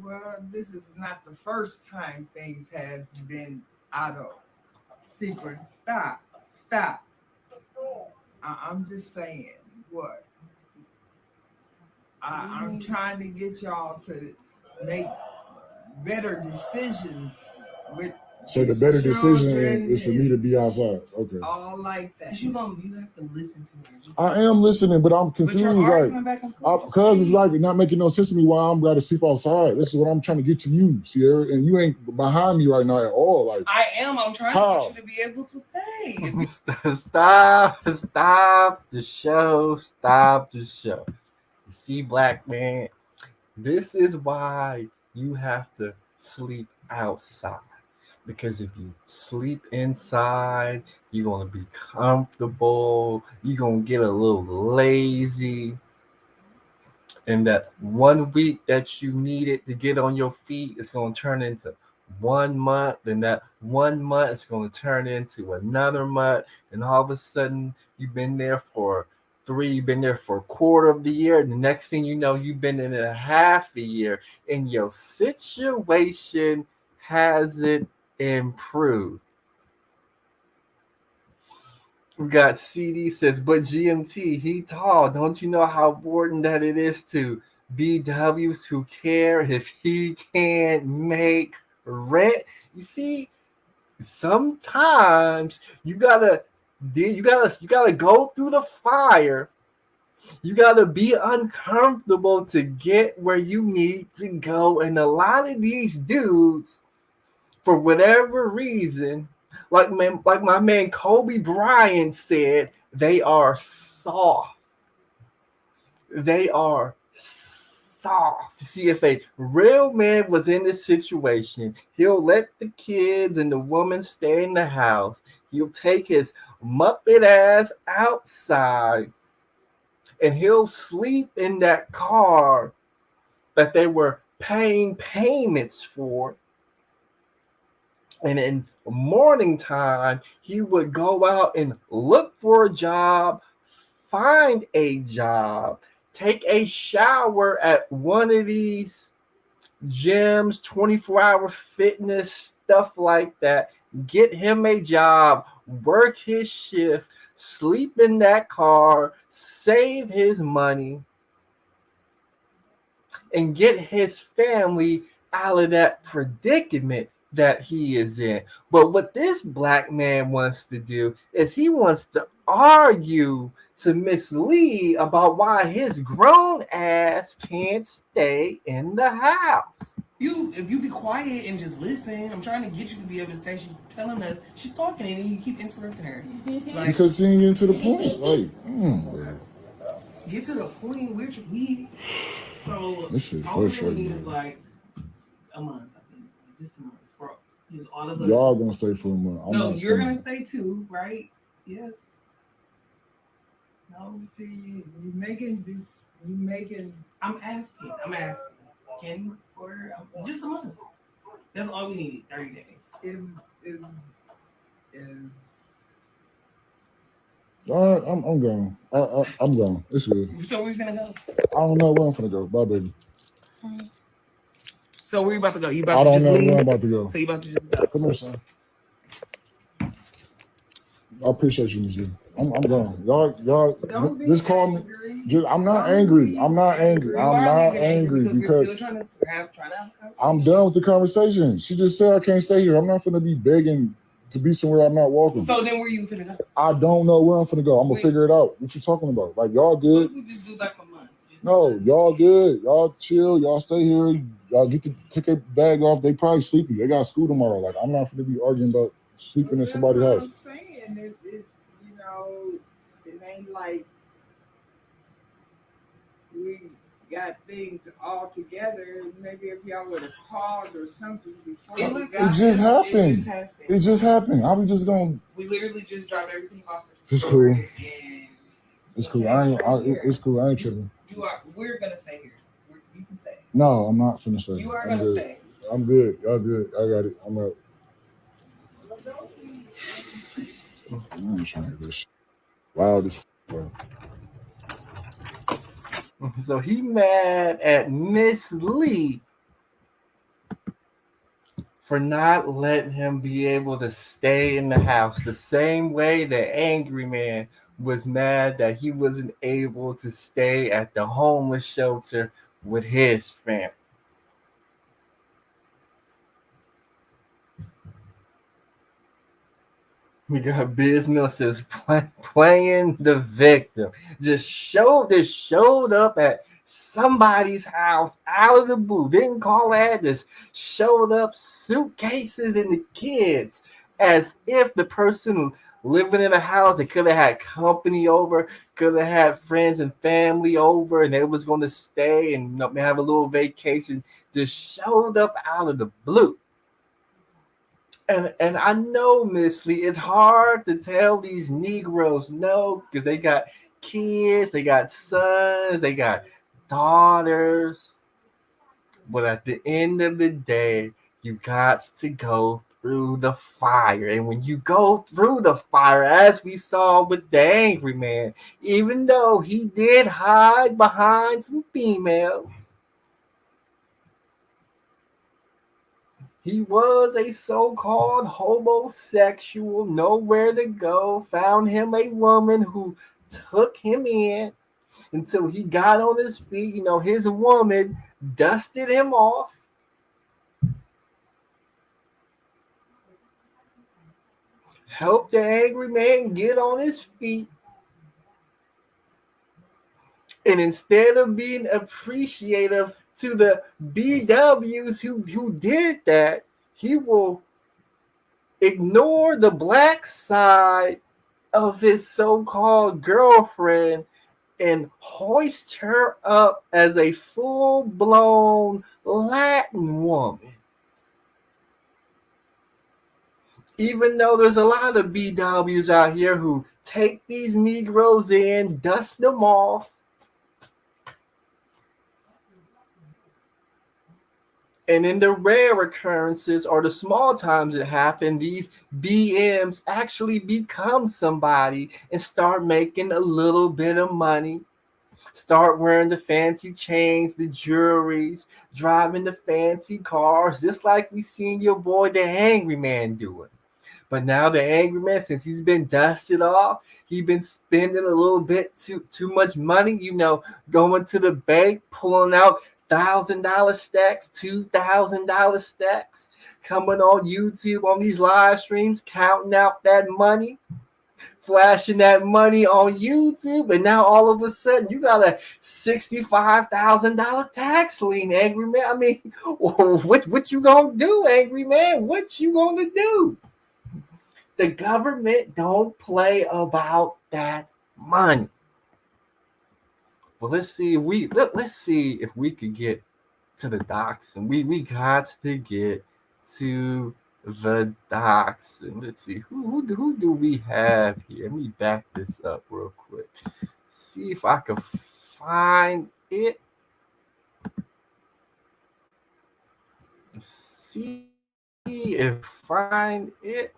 Well, this is not the first time things has been out of secret. Stop. I'm just saying what. I'm trying to get y'all to make better decisions with. So the better decision is for me to be outside. Okay. All like that. You have to listen to her. I am listening, but I'm confused. Because it's like not making no sense to me why I'm got to sleep outside. This is what I'm trying to get to you, Sierra, and you ain't behind me right now at all. Like I am. I'm trying to get you to be able to stay. Stop the show. Stop the show. You see, black man, this is why you have to sleep outside. Because if you sleep inside, you're going to be comfortable. You're going to get a little lazy. And that 1 week that you needed to get on your feet is going to turn into 1 month. And that 1 month is going to turn into another month. And all of a sudden, you've been there for you've been there for a quarter of the year. And the next thing you know, you've been in a half a year. And your situation hasn't improved. We got CD says, but GMT, he tall. Don't you know how important that it is to BWs who care if he can't make rent? You see, sometimes you gotta go through the fire. You gotta be uncomfortable to get where you need to go. And a lot of these dudes, for whatever reason, like my man Kobe Bryant said, they are soft. They are soft. See, if a real man was in this situation, he'll let the kids and the woman stay in the house. He'll take his Muppet ass outside and he'll sleep in that car that they were paying payments for. And in morning time, he would go out and look for a job, find a job, take a shower at one of these gyms, 24-hour fitness, stuff like that, get him a job, work his shift, sleep in that car, save his money, and get his family out of that predicament. that he is in. But what this black man wants to do is he wants to argue to Miss Lee about why his grown ass can't stay in the house. If you be quiet and just listen, I'm trying to get you to be able to say she's telling us she's talking and then you keep interrupting her. Like, because she ain't getting to the point. Like, get to the point where we. So this shit all we really frustrating. need is like a month. I think just a month for just all of us. Y'all gonna stay for a month. No, you're gonna stay too, right? Yes. No. See, you making this. You making. I'm asking. Can you order just a month? That's all we need. 30 days. Is. All right, I'm gone. I'm gone. It's good. So where's gonna go? I don't know where I'm gonna go. Bye, baby. So where you about to go? You I about to don't just know leave? where I'm about to go. So you about to just go? Come here, son. I appreciate you, Miss Lee. I'm gone. Y'all, Don't be just call me. angry. I'm not angry. I'm not angry. You I'm are not leaving angry we're because still trying to have a conversation. I'm done with the conversation. She just said I can't stay here. I'm not gonna be begging to be somewhere I'm not welcome. So then where you finna go? I don't know where I'm gonna go. I'm gonna figure it out. What you talking about? Like y'all good? We just do like a month. No, y'all good. Y'all chill. Y'all stay here. Y'all get to take a bag off. They probably sleepy. They got school tomorrow. Like I'm not gonna be arguing about sleeping in somebody's house. I'm saying it, you know, it ain't like we got things all together. Maybe if y'all would have called or something before It just happened. It just happened. How we just gonna? We literally just dropped everything off. It's cool. And It's cool. It's cool. I ain't tripping. We're gonna stay here. You can stay. No, I'm not finna stay. You are I'm gonna good. stay. I'm good. Y'all good. I got it. I'm out. I ain't trying to do this shit. Loud as fuck. So he mad at Miss Lee for not letting him be able to stay in the house the same way the angry man was mad that he wasn't able to stay at the homeless shelter with his family. We got businesses playing the victim. Just showed up at somebody's house out of the blue. Didn't call address. Showed up suitcases and the kids, as if the person living in a house, they could have had company over, could have had friends and family over, and they was going to stay and have a little vacation. Just showed up out of the blue. And I know, Miss Lee, it's hard to tell these Negroes no, because they got kids, they got sons, they got daughters. But at the end of the day, you got to go through the fire. And when you go through the fire, as we saw with the angry man, even though he did hide behind some females, he was a so-called homosexual, nowhere to go, found him a woman who took him in until he got on his feet. His woman dusted him off. Helped the angry man get on his feet. And instead of being appreciative to the BWs who did that, he will ignore the black side of his so-called girlfriend and hoist her up as a full-blown Latin woman. Even though there's a lot of BWs out here who take these Negroes in, dust them off, and in the rare occurrences or the small times it happen, these BMs actually become somebody and start making a little bit of money, start wearing the fancy chains, the jewelries, driving the fancy cars, just like we seen your boy, the angry man, doing. But now the angry man, since he's been dusted off, he's been spending a little bit too much money, going to the bank, pulling out $1,000 stacks, $2,000 stacks, coming on YouTube on these live streams, counting out that money, flashing that money on YouTube, and now all of a sudden you got a $65,000 tax lien, angry man. I mean, what you gonna do, angry man? What you gonna do? The government don't play about that money. Well, let's see if we could get to the Doxxing. We got to get to the Doxxing. Let's see who do we have here. Let me back this up real quick. See if I can find it. See if find it.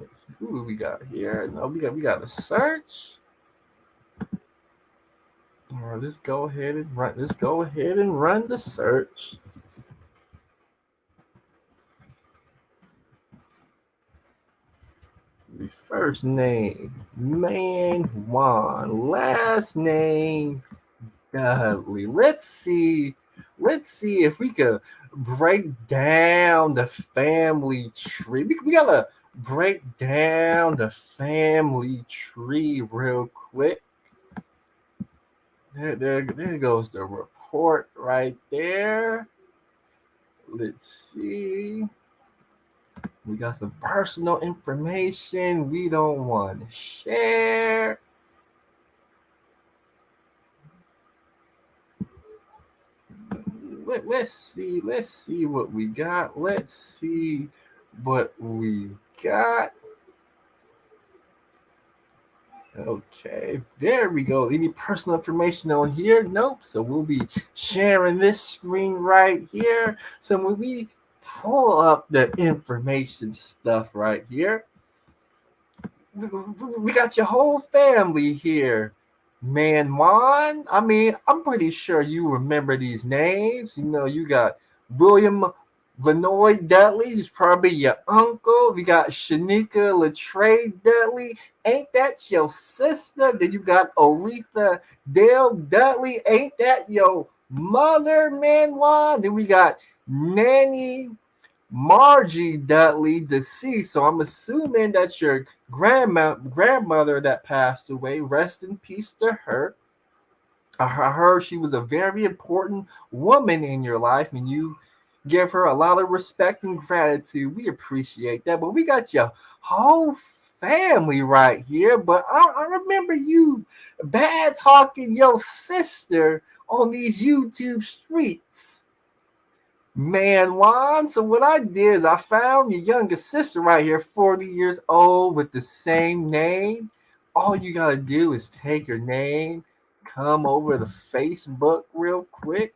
Let's see, who do we got here? No, we got a search. All right, let's go ahead and run the search. The first name, Man Juan. Last name, Dudley. Let's see if we could break down the family tree. We gotta break down the family tree real quick. There goes the report right there. Let's see. We got some personal information we don't want to share. Let's see what we got. Let's see what we got. Okay, there we go. Any personal information on here? Nope. So we'll be sharing this screen right here. So when we pull up the information stuff right here, we got your whole family here. Man Juan, I mean, I'm pretty sure you remember these names. You know, you got William Lanoy Dudley, who's probably your uncle. We got Shanika Latray Dudley. Ain't that your sister? Then you got Oretha Dale Dudley. Ain't that your mother, Man Juan? Then we got Nanny Margie Dudley, deceased. So I'm assuming that's your grandmother that passed away. Rest in peace to her. I heard she was a very important woman in your life, and you give her a lot of respect and gratitude. We appreciate that. But we got your whole family right here. But I remember you bad talking your sister on these YouTube streets. Man Juan. So what I did is I found your youngest sister right here, 40 years old with the same name. All you gotta do is take her name, come over to Facebook real quick.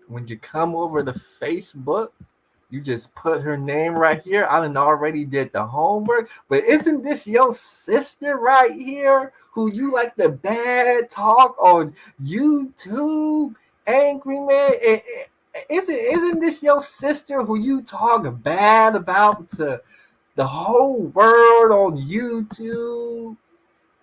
When you come over to Facebook, you just put her name right here. I done already did the homework, but isn't this your sister right here who you like the bad talk on YouTube, angry man? Isn't this your sister who you talk bad about to the whole world on YouTube?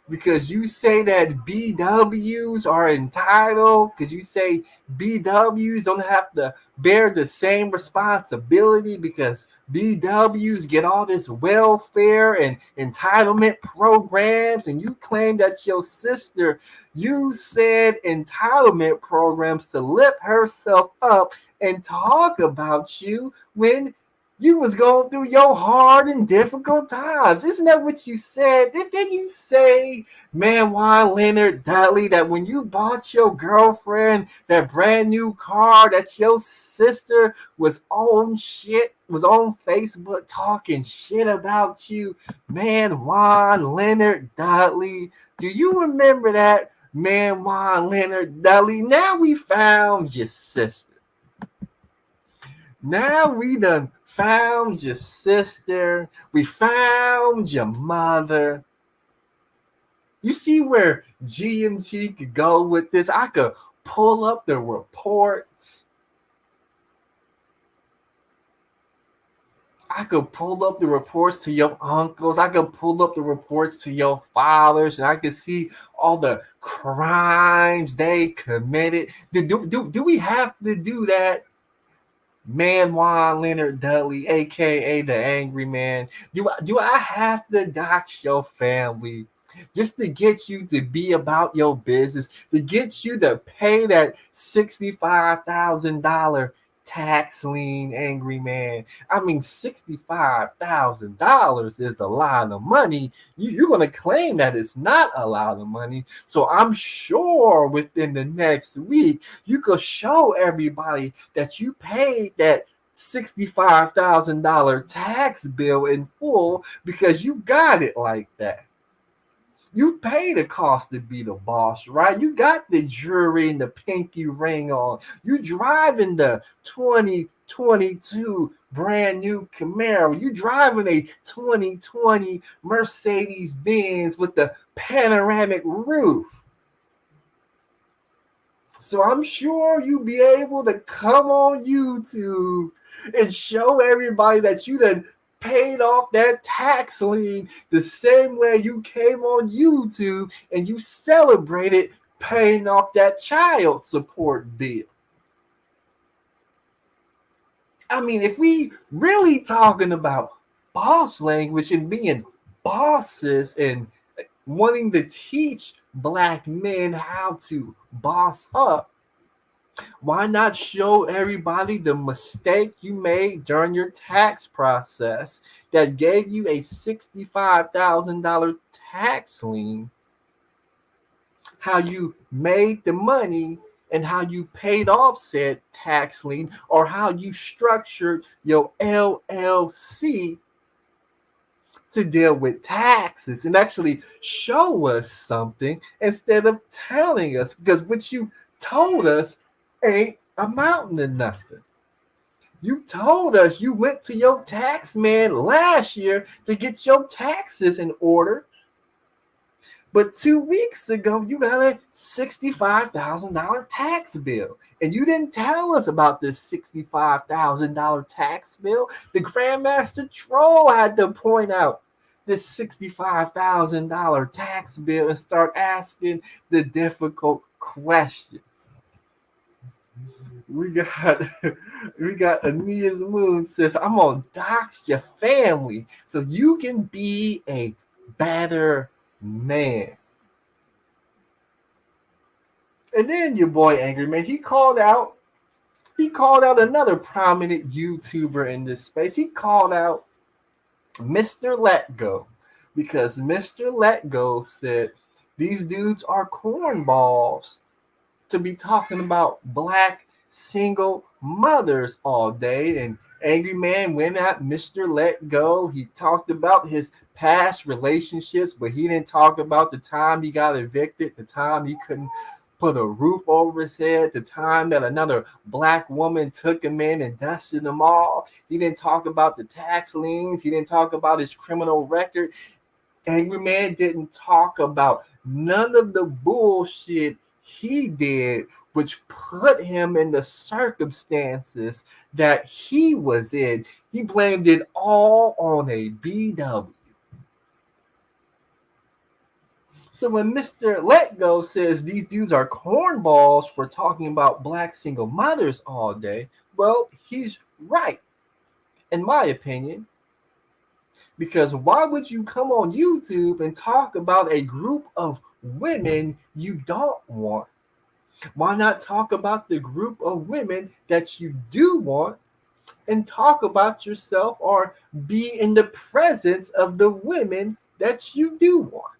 Because you say that BWs are entitled, because you say BWs don't have to bear the same responsibility because BWs get all this welfare and entitlement programs, and you claim that your sister, you said entitlement programs to lift herself up and talk about you when you was going through your hard and difficult times. Isn't that what you said? Didn't you say, Man Juan Leonard Dudley, that when you bought your girlfriend that brand new car, that your sister was on Facebook talking shit about you? Man Juan Leonard Dudley. Do you remember that, Man Juan Leonard Dudley? Now we found your sister. Now we done found your sister. We found your mother. You see where GMT could go with this? I could pull up the reports. I could pull up the reports to your uncles. I could pull up the reports to your fathers, and I could see all the crimes they committed. Do we have to do that? Man, Leonard Dudley, aka the Angry Man. Do I have to dox your family just to get you to be about your business, to get you to pay that $65,000 tax lien, Angry Man? I mean, $65,000 is a lot of money. You're going to claim that it's not a lot of money. So I'm sure within the next week, you could show everybody that you paid that $65,000 tax bill in full because you got it like that. You pay the cost to be the boss, right? You got the jewelry and the pinky ring on. You driving the 2022 brand new Camaro. You driving a 2020 Mercedes Benz with the panoramic roof. So I'm sure you'll be able to come on YouTube and show everybody that you done paid off that tax lien the same way you came on YouTube and you celebrated paying off that child support bill. I mean, if we really talking about boss language and being bosses and wanting to teach black men how to boss up, why not show everybody the mistake you made during your tax process that gave you a $65,000 tax lien? How you made the money and how you paid off said tax lien, or how you structured your LLC to deal with taxes, and actually show us something instead of telling us, because what you told us ain't amounting to nothing. You told us you went to your tax man last year to get your taxes in order, but 2 weeks ago you got a $65,000 tax bill, and you didn't tell us about this $65,000 tax bill. The Grandmaster Troll had to point out this $65,000 tax bill and start asking the difficult questions. We got Ania's Moon says, I'm gonna dox your family so you can be a better man. And then your boy Angry Man, he called out another prominent YouTuber in this space. He called out Mr. Let Go, because Mr. Let Go said these dudes are cornballs to be talking about black single mothers all day. And Angry Man went at Mr. Let Go. He talked about his past relationships, but he didn't talk about the time he got evicted, the time he couldn't put a roof over his head, the time that another black woman took him in and dusted him off. He didn't talk about the tax liens. He didn't talk about his criminal record. Angry Man didn't talk about none of the bullshit he did, which put him in the circumstances that he was in. He blamed it all on a BW. So when Mr. Let Go says these dudes are cornballs for talking about black single mothers all day, well, he's right, in my opinion. Because why would you come on YouTube and talk about a group of women you don't want? Why not talk about the group of women that you do want and talk about yourself, or be in the presence of the women that you do want?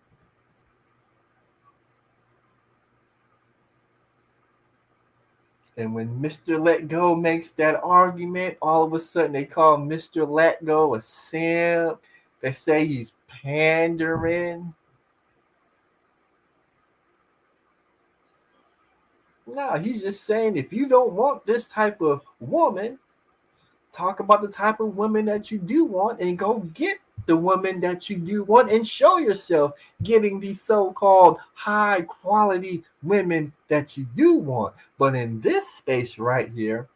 And when Mr. Let Go makes that argument, all of a sudden they call Mr. Let Go a simp. They say he's pandering. No, he's just saying if you don't want this type of woman, talk about the type of woman that you do want and go get the woman that you do want and show yourself getting these so-called high quality women that you do want. But in this space right here,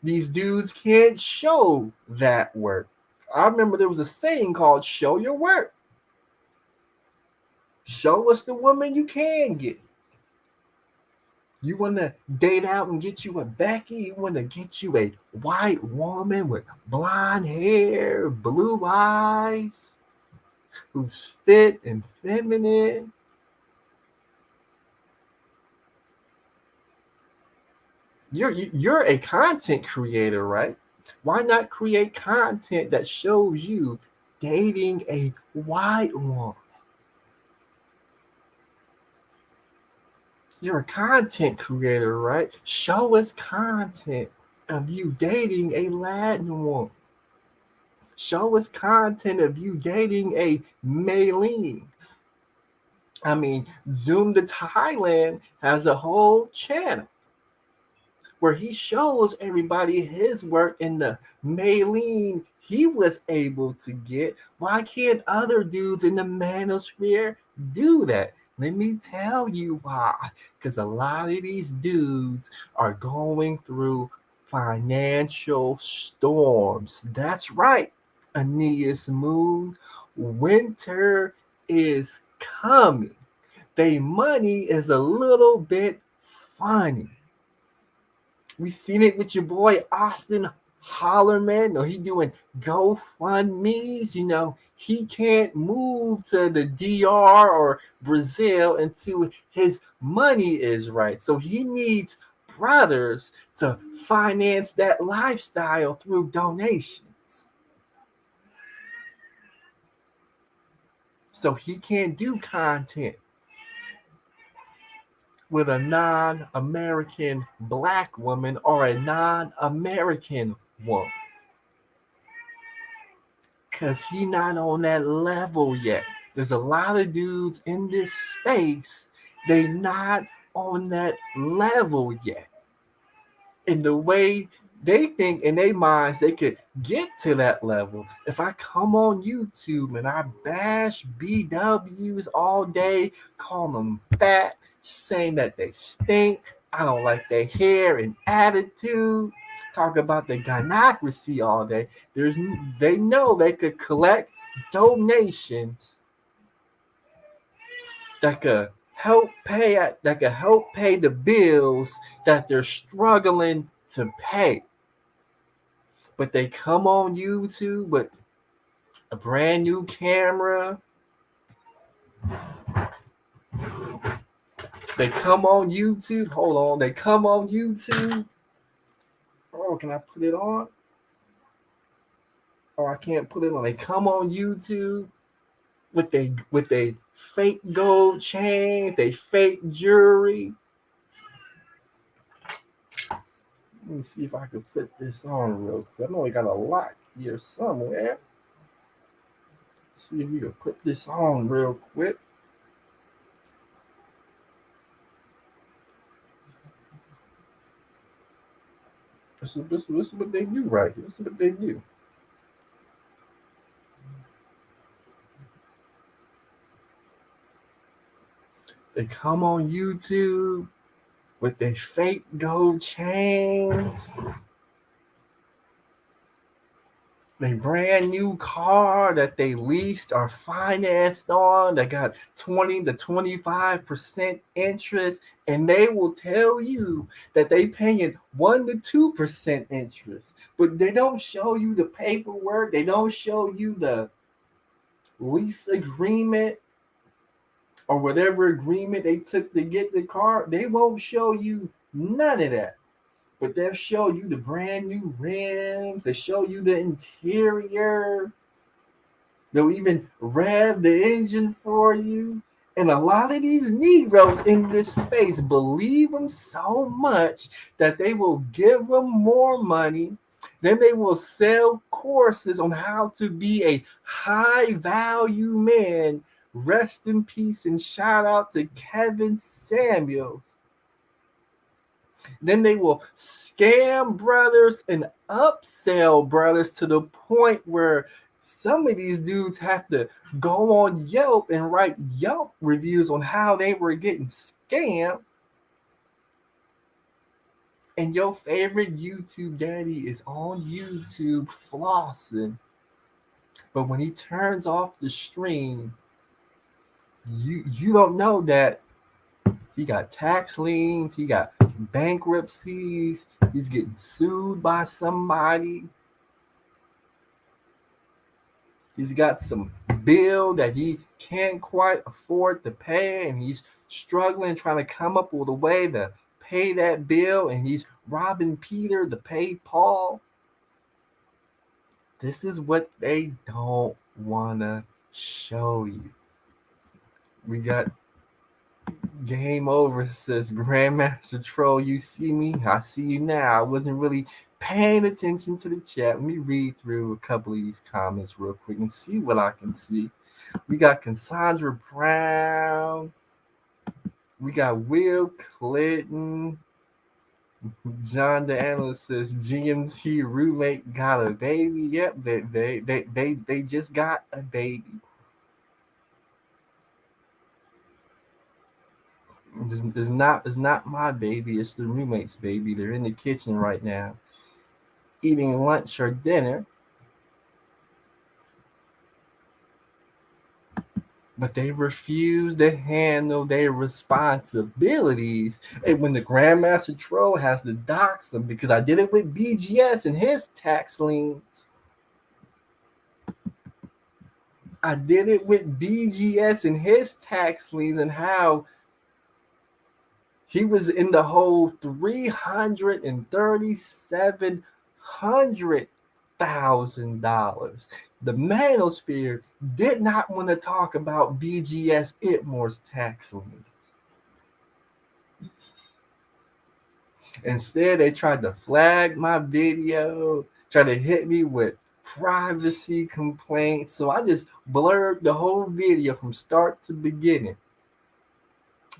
These dudes can't show that work. I remember there was a saying called show your work. Show us the woman you can get. You want to date out and get you a Becky? You want to get you a white woman with blonde hair, blue eyes, who's fit and feminine? You're a content creator, right? Why not create content that shows you dating a white woman? You're a content creator, right? Show us content of you dating a Latin woman. Show us content of you dating a Lien. I mean, Zoom to Thailand has a whole channel where he shows everybody his work in the Lien he was able to get. Why can't other dudes in the manosphere do that? Let me tell you why. Because a lot of these dudes are going through financial storms. That's right, Aeneas Moon. Winter is coming. They money is a little bit funny. We seen it with your boy Austin Hollerman. No, he doing GoFundMe's. You know, he can't move to the DR or Brazil until his money is right. So he needs brothers to finance that lifestyle through donations. So he can't do content with a non-American black woman or a non-American woman. Because he not on that level yet. There's a lot of dudes in this space, they not on that level yet. In the way they think in their minds they could get to that level. If I come on YouTube and I bash BWs all day, call them fat, saying that they stink, I don't like their hair and attitude, talk about the gynocracy all day, they know they could collect donations that could help pay the bills that they're struggling to pay. But they come on YouTube with a brand new camera. They come on YouTube. Hold on. They come on YouTube. Oh, can I put it on? Oh, I can't put it on. They come on YouTube with they fake gold chains, they fake jewelry. Let me see if I can put this on real quick. I know I got a lock here somewhere. Let's see if we can put this on real quick. This is what they do right here. This is what they do. They come on YouTube with their fake gold chains, their brand new car that they leased or financed on that got 20 to 25% interest, and they will tell you that they paying 1 to 2% interest, but they don't show you the paperwork. They don't show you the lease agreement or whatever agreement they took to get the car. They won't show you none of that. But they'll show you the brand new rims. They show you the interior. They'll even rev the engine for you. And a lot of these Negroes in this space believe them so much that they will give them more money. Then they will sell courses on how to be a high value man. Rest in peace and shout out to Kevin Samuels. Then they will scam brothers and upsell brothers to the point where some of these dudes have to go on Yelp and write Yelp reviews on how they were getting scammed. and your favorite YouTube daddy is on YouTube flossing. But when he turns off the stream, you don't know that he got tax liens, he got bankruptcies, he's getting sued by somebody. He's got some bill that he can't quite afford to pay, and he's struggling trying to come up with a way to pay that bill, and he's robbing Peter to pay Paul. This is what they don't want to show you. We got game over, says Grandmaster Troll. You see me? I see you now. I wasn't really paying attention to the chat. Let me read through a couple of these comments real quick and see what I can see. We got Cassandra Brown. We got Will Clinton. John the Analyst says GMT roommate got a baby. Yep, they just got a baby. It's not my baby. It's the roommate's baby. They're in the kitchen right now, eating lunch or dinner. But they refuse to handle their responsibilities. And when the Grandmaster Troll has to dox them, because I did it with BGS and his tax liens. I did it with BGS and his tax liens, and how he was in the whole $337,000. The manosphere did not want to talk about BGS Itmore's tax liens. Instead, they tried to flag my video, tried to hit me with privacy complaints. So I just blurred the whole video from start to beginning.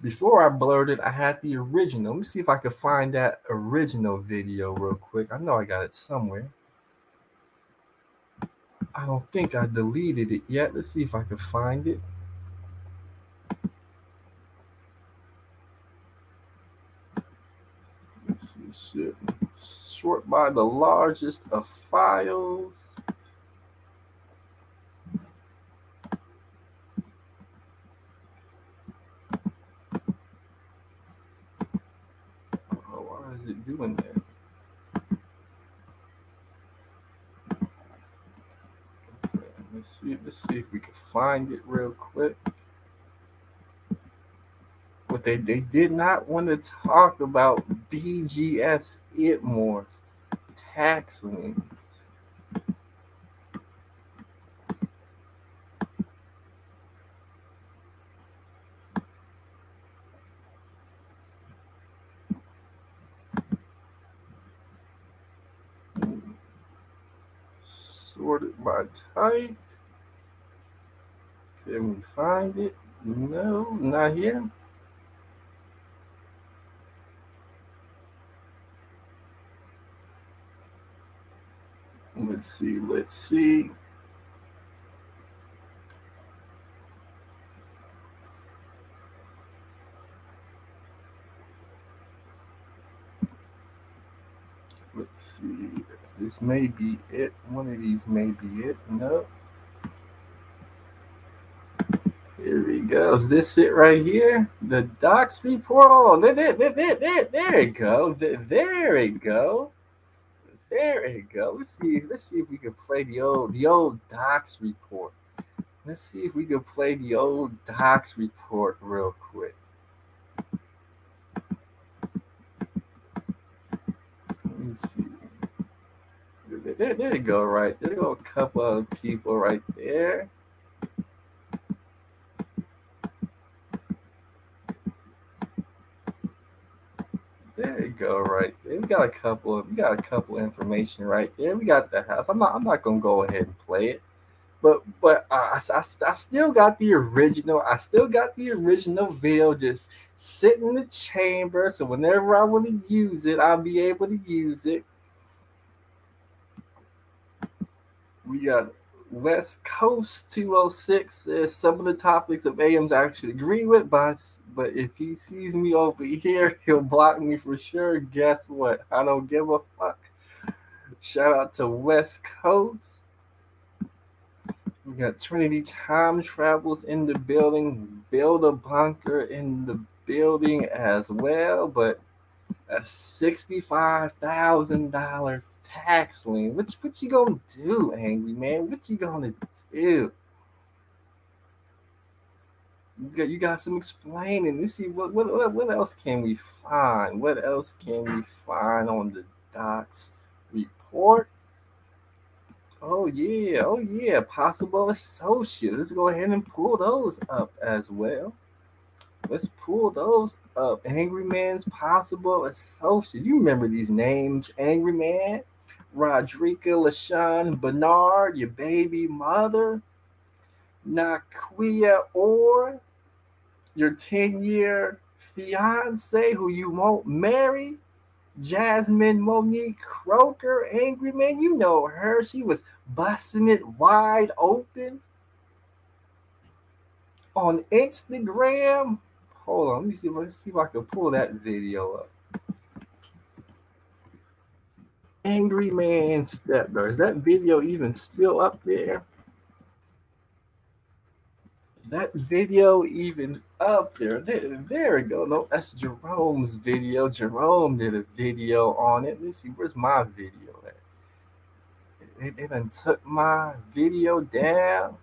Before I blurred it, I had the original. Let me see if I can find that original video real quick. I know I got it somewhere. I don't think I deleted it yet. Let's see if I can find it. Let's see, shit. Sort by the largest of files. Oh, why is it doing that? Let's see if we can find it real quick. But they did not want to talk about BGS Itmore's tax liens. Sorted by type. Can we find it? No, not here. Let's see. Let's see. This may be it. One of these may be it. No. Here we go. Is this it right here? The docs report. Oh, there it go. There it go. There it go. Let's see if we can play the old docs report. Let's see if we can play the old docs report real quick. Let me see. There you go, right? There go a couple of people right there. There you go, right there. We got a couple of information right there. We got the house. I'm not gonna go ahead and play it, but I still got the original. I still got the original video just sitting in the chamber. So whenever I want to use it, I'll be able to use it. We West Coast 206 says some of the topics of AMs I actually agree with, but if he sees me over here, he'll block me for sure. Guess what? I don't give a fuck. Shout out to West Coast. We got Trinity Time Travels in the building. Build a bunker in the building as well, but a $65,000 tax lien. What you gonna do, angry man? What you gonna do? You got some explaining. Let's see what else can we find? What else can we find on the docs report? Oh yeah. Possible associates. Let's go ahead and pull those up as well. Let's pull those up. Angry Man's possible associates. You remember these names, Angry Man, Rodrika LaShawn Bernard, your baby mother, Naquia Orr, your 10-year fiance who you won't marry, Jasmine Monique Croker, Angry Man. You know her. She was busting it wide open on Instagram. Hold on, let's see if I can pull that video up. Angry Man stepdaughter. Is that video even still up there? Is that video even up there? There we go. No, that's Jerome's video. Jerome did a video on it. Let's see, where's my video at? They done took my video down.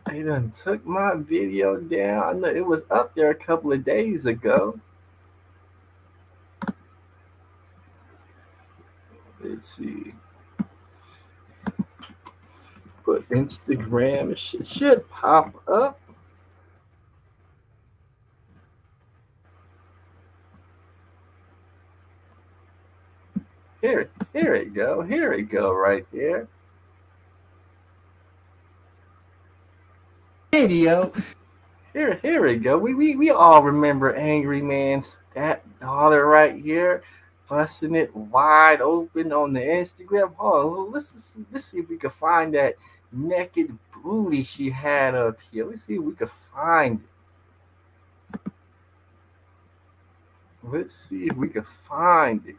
They done took my video down. I know it was up there a couple of days ago. Let's see. Put Instagram. It should pop up. Here it go. Here it go right there. Video. Here we go. We all remember Angry Man's stepdaughter right here, busting it wide open on the Instagram. Hold on, let's see if we can find that naked booty she had up here. Let's see if we can find it. Let's see if we can find it.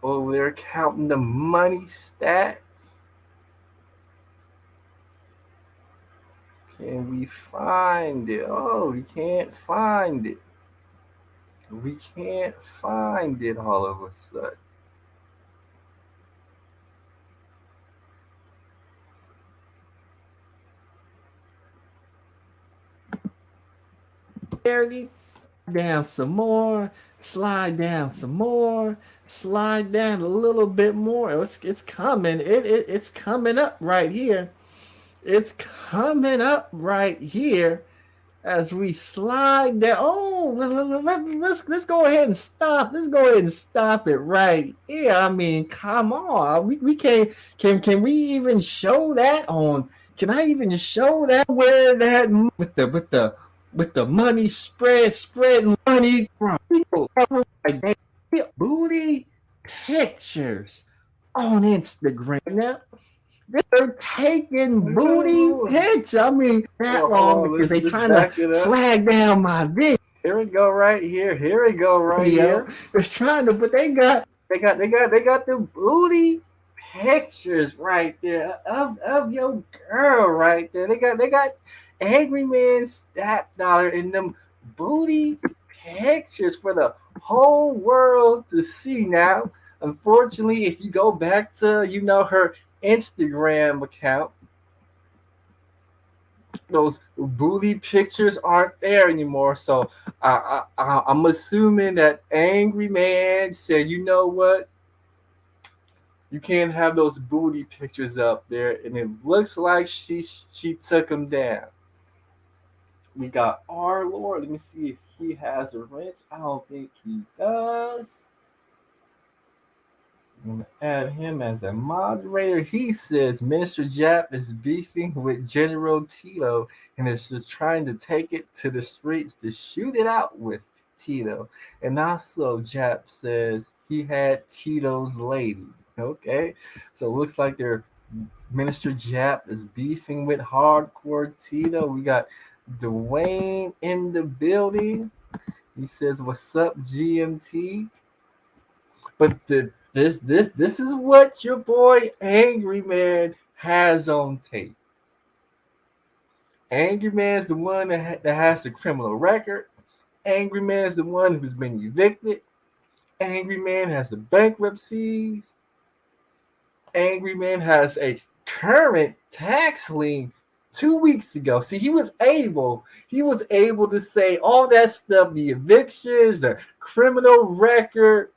Over there counting the money stacks. Can we find it? Oh, we can't find it. We can't find it all of a sudden. Barely down some more, slide down some more, slide down a little bit more. It's coming. It's coming up right here. It's coming up right here as we slide down. Oh, let's go ahead and stop. Let's go ahead and stop it right here. I mean, come on. We can we even show that on? Can I even show that where that with the money spreading money from people booty pictures on Instagram now? They're taking booty pictures. I mean, that long because they trying to flag down my video. Here we go right here. Here we go right here. They're trying to, but they got the booty pictures right there of your girl right there. They got Angry Man's stepdaughter in them booty pictures for the whole world to see now. Unfortunately, if you go back to her Instagram account, those booty pictures aren't there anymore. So I'm assuming that Angry Man said, you know what? You can't have those booty pictures up there, and it looks like she took them down. We got our Lord. Let me see if he has a wrench. I don't think he does. I'm going to add him as a moderator. He says Minister Jap is beefing with General Tito and is just trying to take it to the streets to shoot it out with Tito. And also Jap says he had Tito's lady. Okay, so it looks like they're Minister Jap is beefing with Hardcore Tito. We got Dwayne in the building. He says, "What's up, GMT?" But this is what your boy Angry Man has on tape. Angry Man's the one that has the criminal record. Angry Man's the one who's been evicted. Angry Man has the bankruptcies. Angry Man has a current tax lien 2 weeks ago. See, he was able to say all that stuff, the evictions, the criminal record.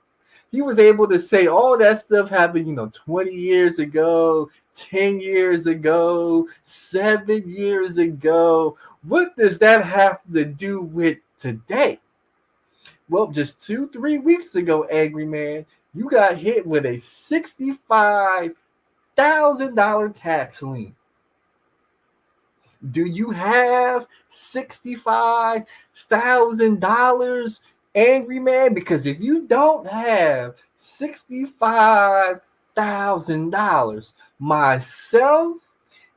He was able to say all that stuff happened, 20 years ago, 10 years ago, 7 years ago. What does that have to do with today? Well, just 3 weeks ago, Angry Man, you got hit with a $65,000 tax lien. Do you have $65,000, Angry Man? Because if you don't have $65,000, myself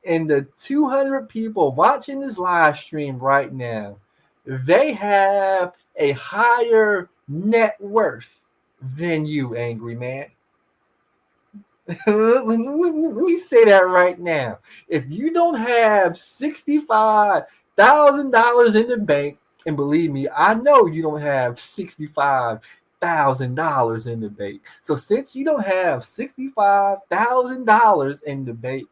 and the 200 people watching this live stream right now, they have a higher net worth than you, Angry Man. Let me say that right now. If you don't have $65,000 in the bank, and believe me, I know you don't have $65,000 in the bank. So since you don't have $65,000 in the bank,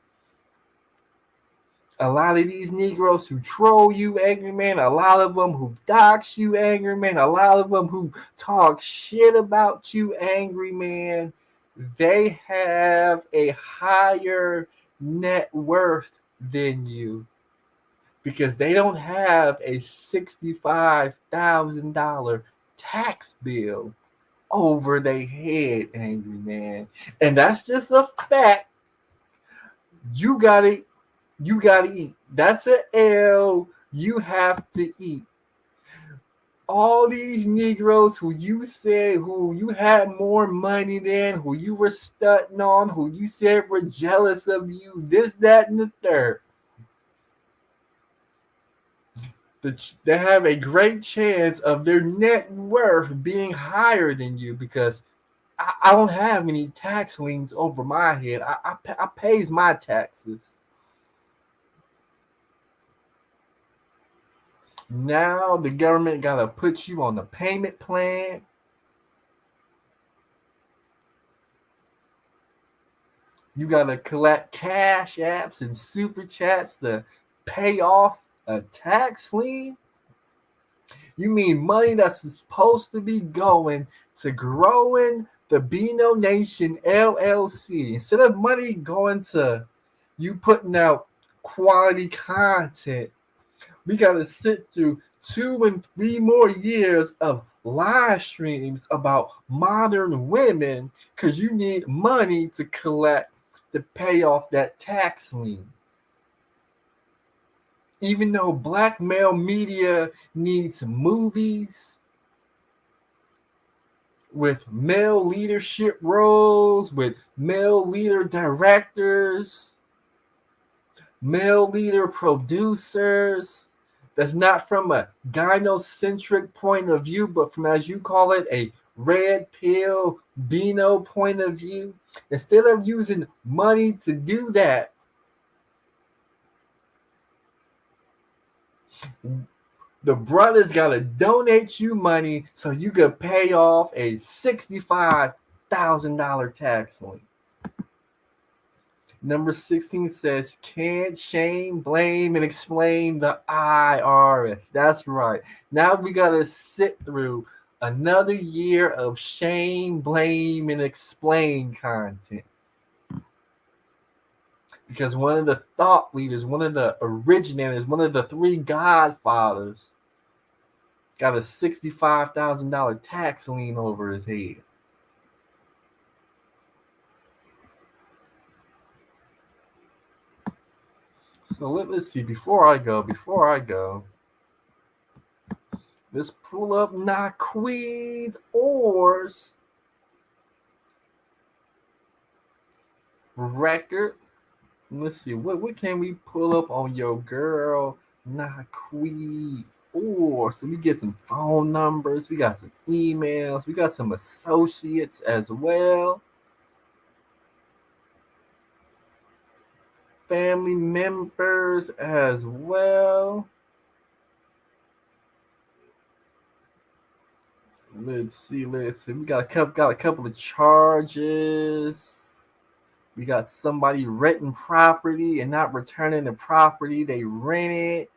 a lot of these Negroes who troll you, Angry Man, a lot of them who dox you, Angry Man, a lot of them who talk shit about you, Angry Man, they have a higher net worth than you because they don't have a $65,000 tax bill over their head, Angry Man. And that's just a fact. You gotta eat. That's an L you have to eat. All these Negroes who you said who you had more money than, who you were stunting on, who you said were jealous of you, this, that, and the third. They have a great chance of their net worth being higher than you because I don't have any tax liens over my head. I pays my taxes. Now the government got to put you on the payment plan. You got to collect cash apps and super chats to pay off a tax lien. You mean money that's supposed to be going to growing the Beano Nation LLC. Instead of money going to you putting out quality content, we got to sit through 2 and 3 more years of live streams about modern women because you need money to collect to pay off that tax lien. Even though black male media needs movies with male leadership roles, with male leader directors, male leader producers, that's not from a gynocentric point of view, but from, as you call it, a red pill Beano point of view. Instead of using money to do that, the brothers got to donate you money so you could pay off a $65,000 tax lien. Number 16 says, can't shame, blame, and explain the IRS. That's right. Now we got to sit through another year of shame, blame, and explain content. Because one of the thought leaders, one of the originators, one of the 3 godfathers got a $65,000 tax lien over his head. So let's see. Before I go, let's pull up Naqui's Orr's record. Let's see, what can we pull up on your girl Nakui? Or so we get some phone numbers, we got some emails, we got some associates as well, family members as well. Let's see. We got a couple of charges. We got somebody renting property and not returning the property they rented.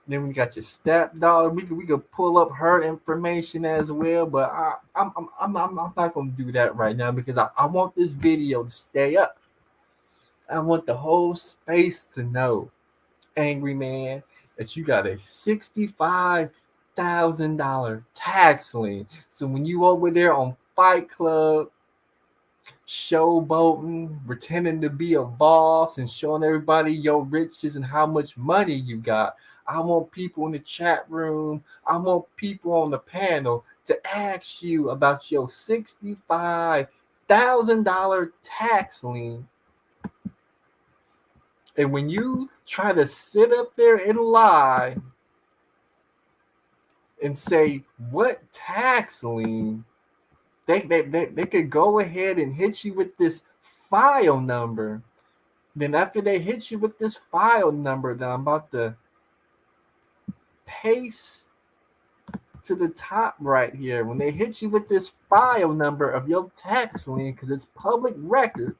Then we got your stepdaughter. We could pull up her information as well, but I'm not gonna do that right now because I want this video to stay up. I want the whole space to know, angry man, that you got a $65,000 tax lien. So when you over there on Fight Club showboating, pretending to be a boss and showing everybody your riches and how much money you got, I want people in the chat room, I want people on the panel to ask you about your $65,000 tax lien. And when you try to sit up there and lie and say, what tax lien? They could go ahead and hit you with this file number. Then after they hit you with this file number that I'm about to paste to the top right here, when they hit you with this file number of your tax lien, because it's public record,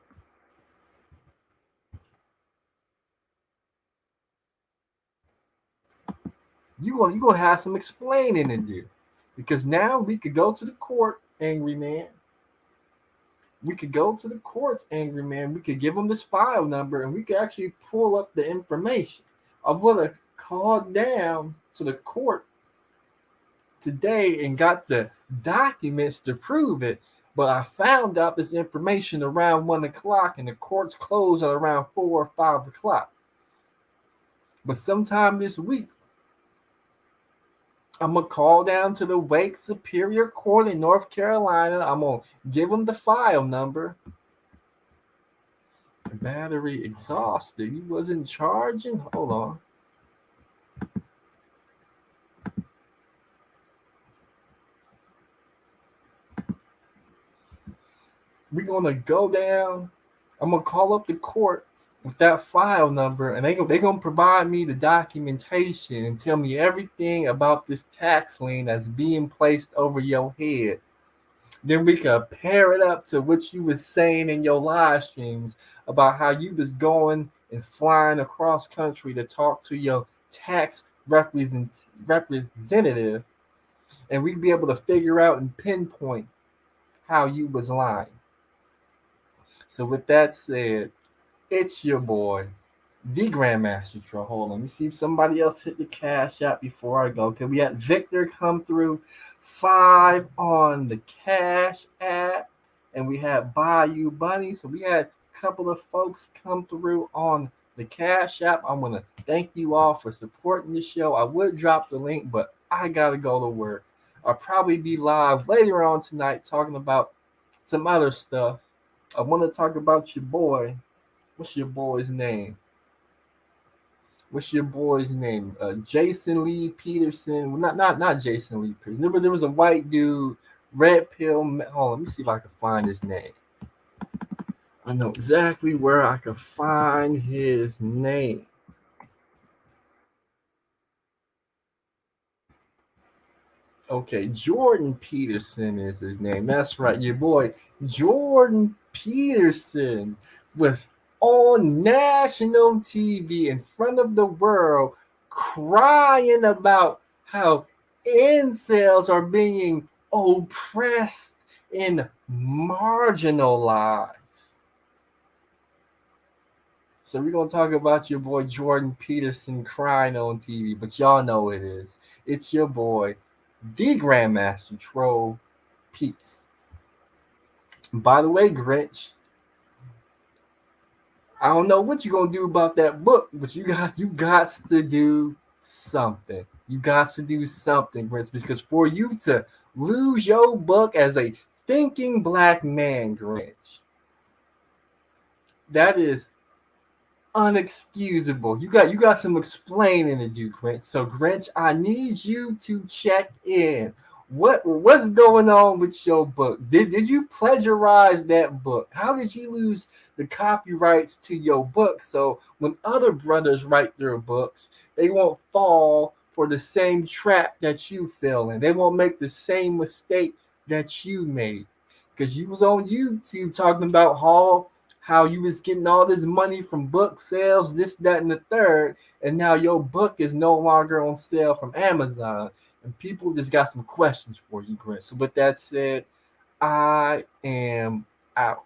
you're gonna have some explaining to do. Because now we could go to the court, angry man. We could go to the courts, angry man. We could give them this file number and we could actually pull up the information. I would have called down to the court today and got the documents to prove it, but I found out this information around 1 o'clock and the courts close at around 4 or 5 o'clock. But sometime this week, I'm going to call down to the Wake Superior Court in North Carolina. I'm going to give them the file number. Battery exhausted. He wasn't charging. Hold on. We're going to go down. I'm going to call up the court with that file number, and they're going to provide me the documentation and tell me everything about this tax lien that's being placed over your head. Then we can pair it up to what you was saying in your live streams about how you was going and flying across country to talk to your tax representative, and we'd be able to figure out and pinpoint how you was lying. So with that said, it's your boy, the Grandmaster Troll. Hold on, let me see if somebody else hit the cash app before I go. Okay, we had Victor come through 5 on the cash app, and we had Bayou Bunny. So we had a couple of folks come through on the cash app. I want to thank you all for supporting the show. I would drop the link, but I gotta go to work. I'll probably be live later on tonight talking about some other stuff. I want to talk about your boy. What's your boy's name? Jason Lee Peterson. Well, not Jason Lee Peterson. There was a white dude, red pill. Hold on, let me see if I can find his name. I know exactly where I can find his name. Okay, Jordan Peterson is his name. That's right, your boy Jordan Peterson was on national TV in front of the world crying about how incels are being oppressed and marginalized. So we're going to talk about your boy Jordan Peterson crying on TV, but y'all know it is. It's your boy, the Grandmaster Troll. Peace. By the way, Grinch, I don't know what you're gonna do about that book, but you got to do something. You got to do something, Grinch, because for you to lose your book as a thinking black man, Grinch. That is unexcusable. You got some explaining to do, Grinch. So Grinch, I need you to check in. What's going on with your book? Did you plagiarize that book? How did you lose the copyrights to your book? So when other brothers write their books, they won't fall for the same trap that you fell in. They won't make the same mistake that you made. Because you was on YouTube talking about how you was getting all this money from book sales, this, that, and the third, and now your book is no longer on sale from Amazon. And people just got some questions for you, Grant. So with that said, I am out.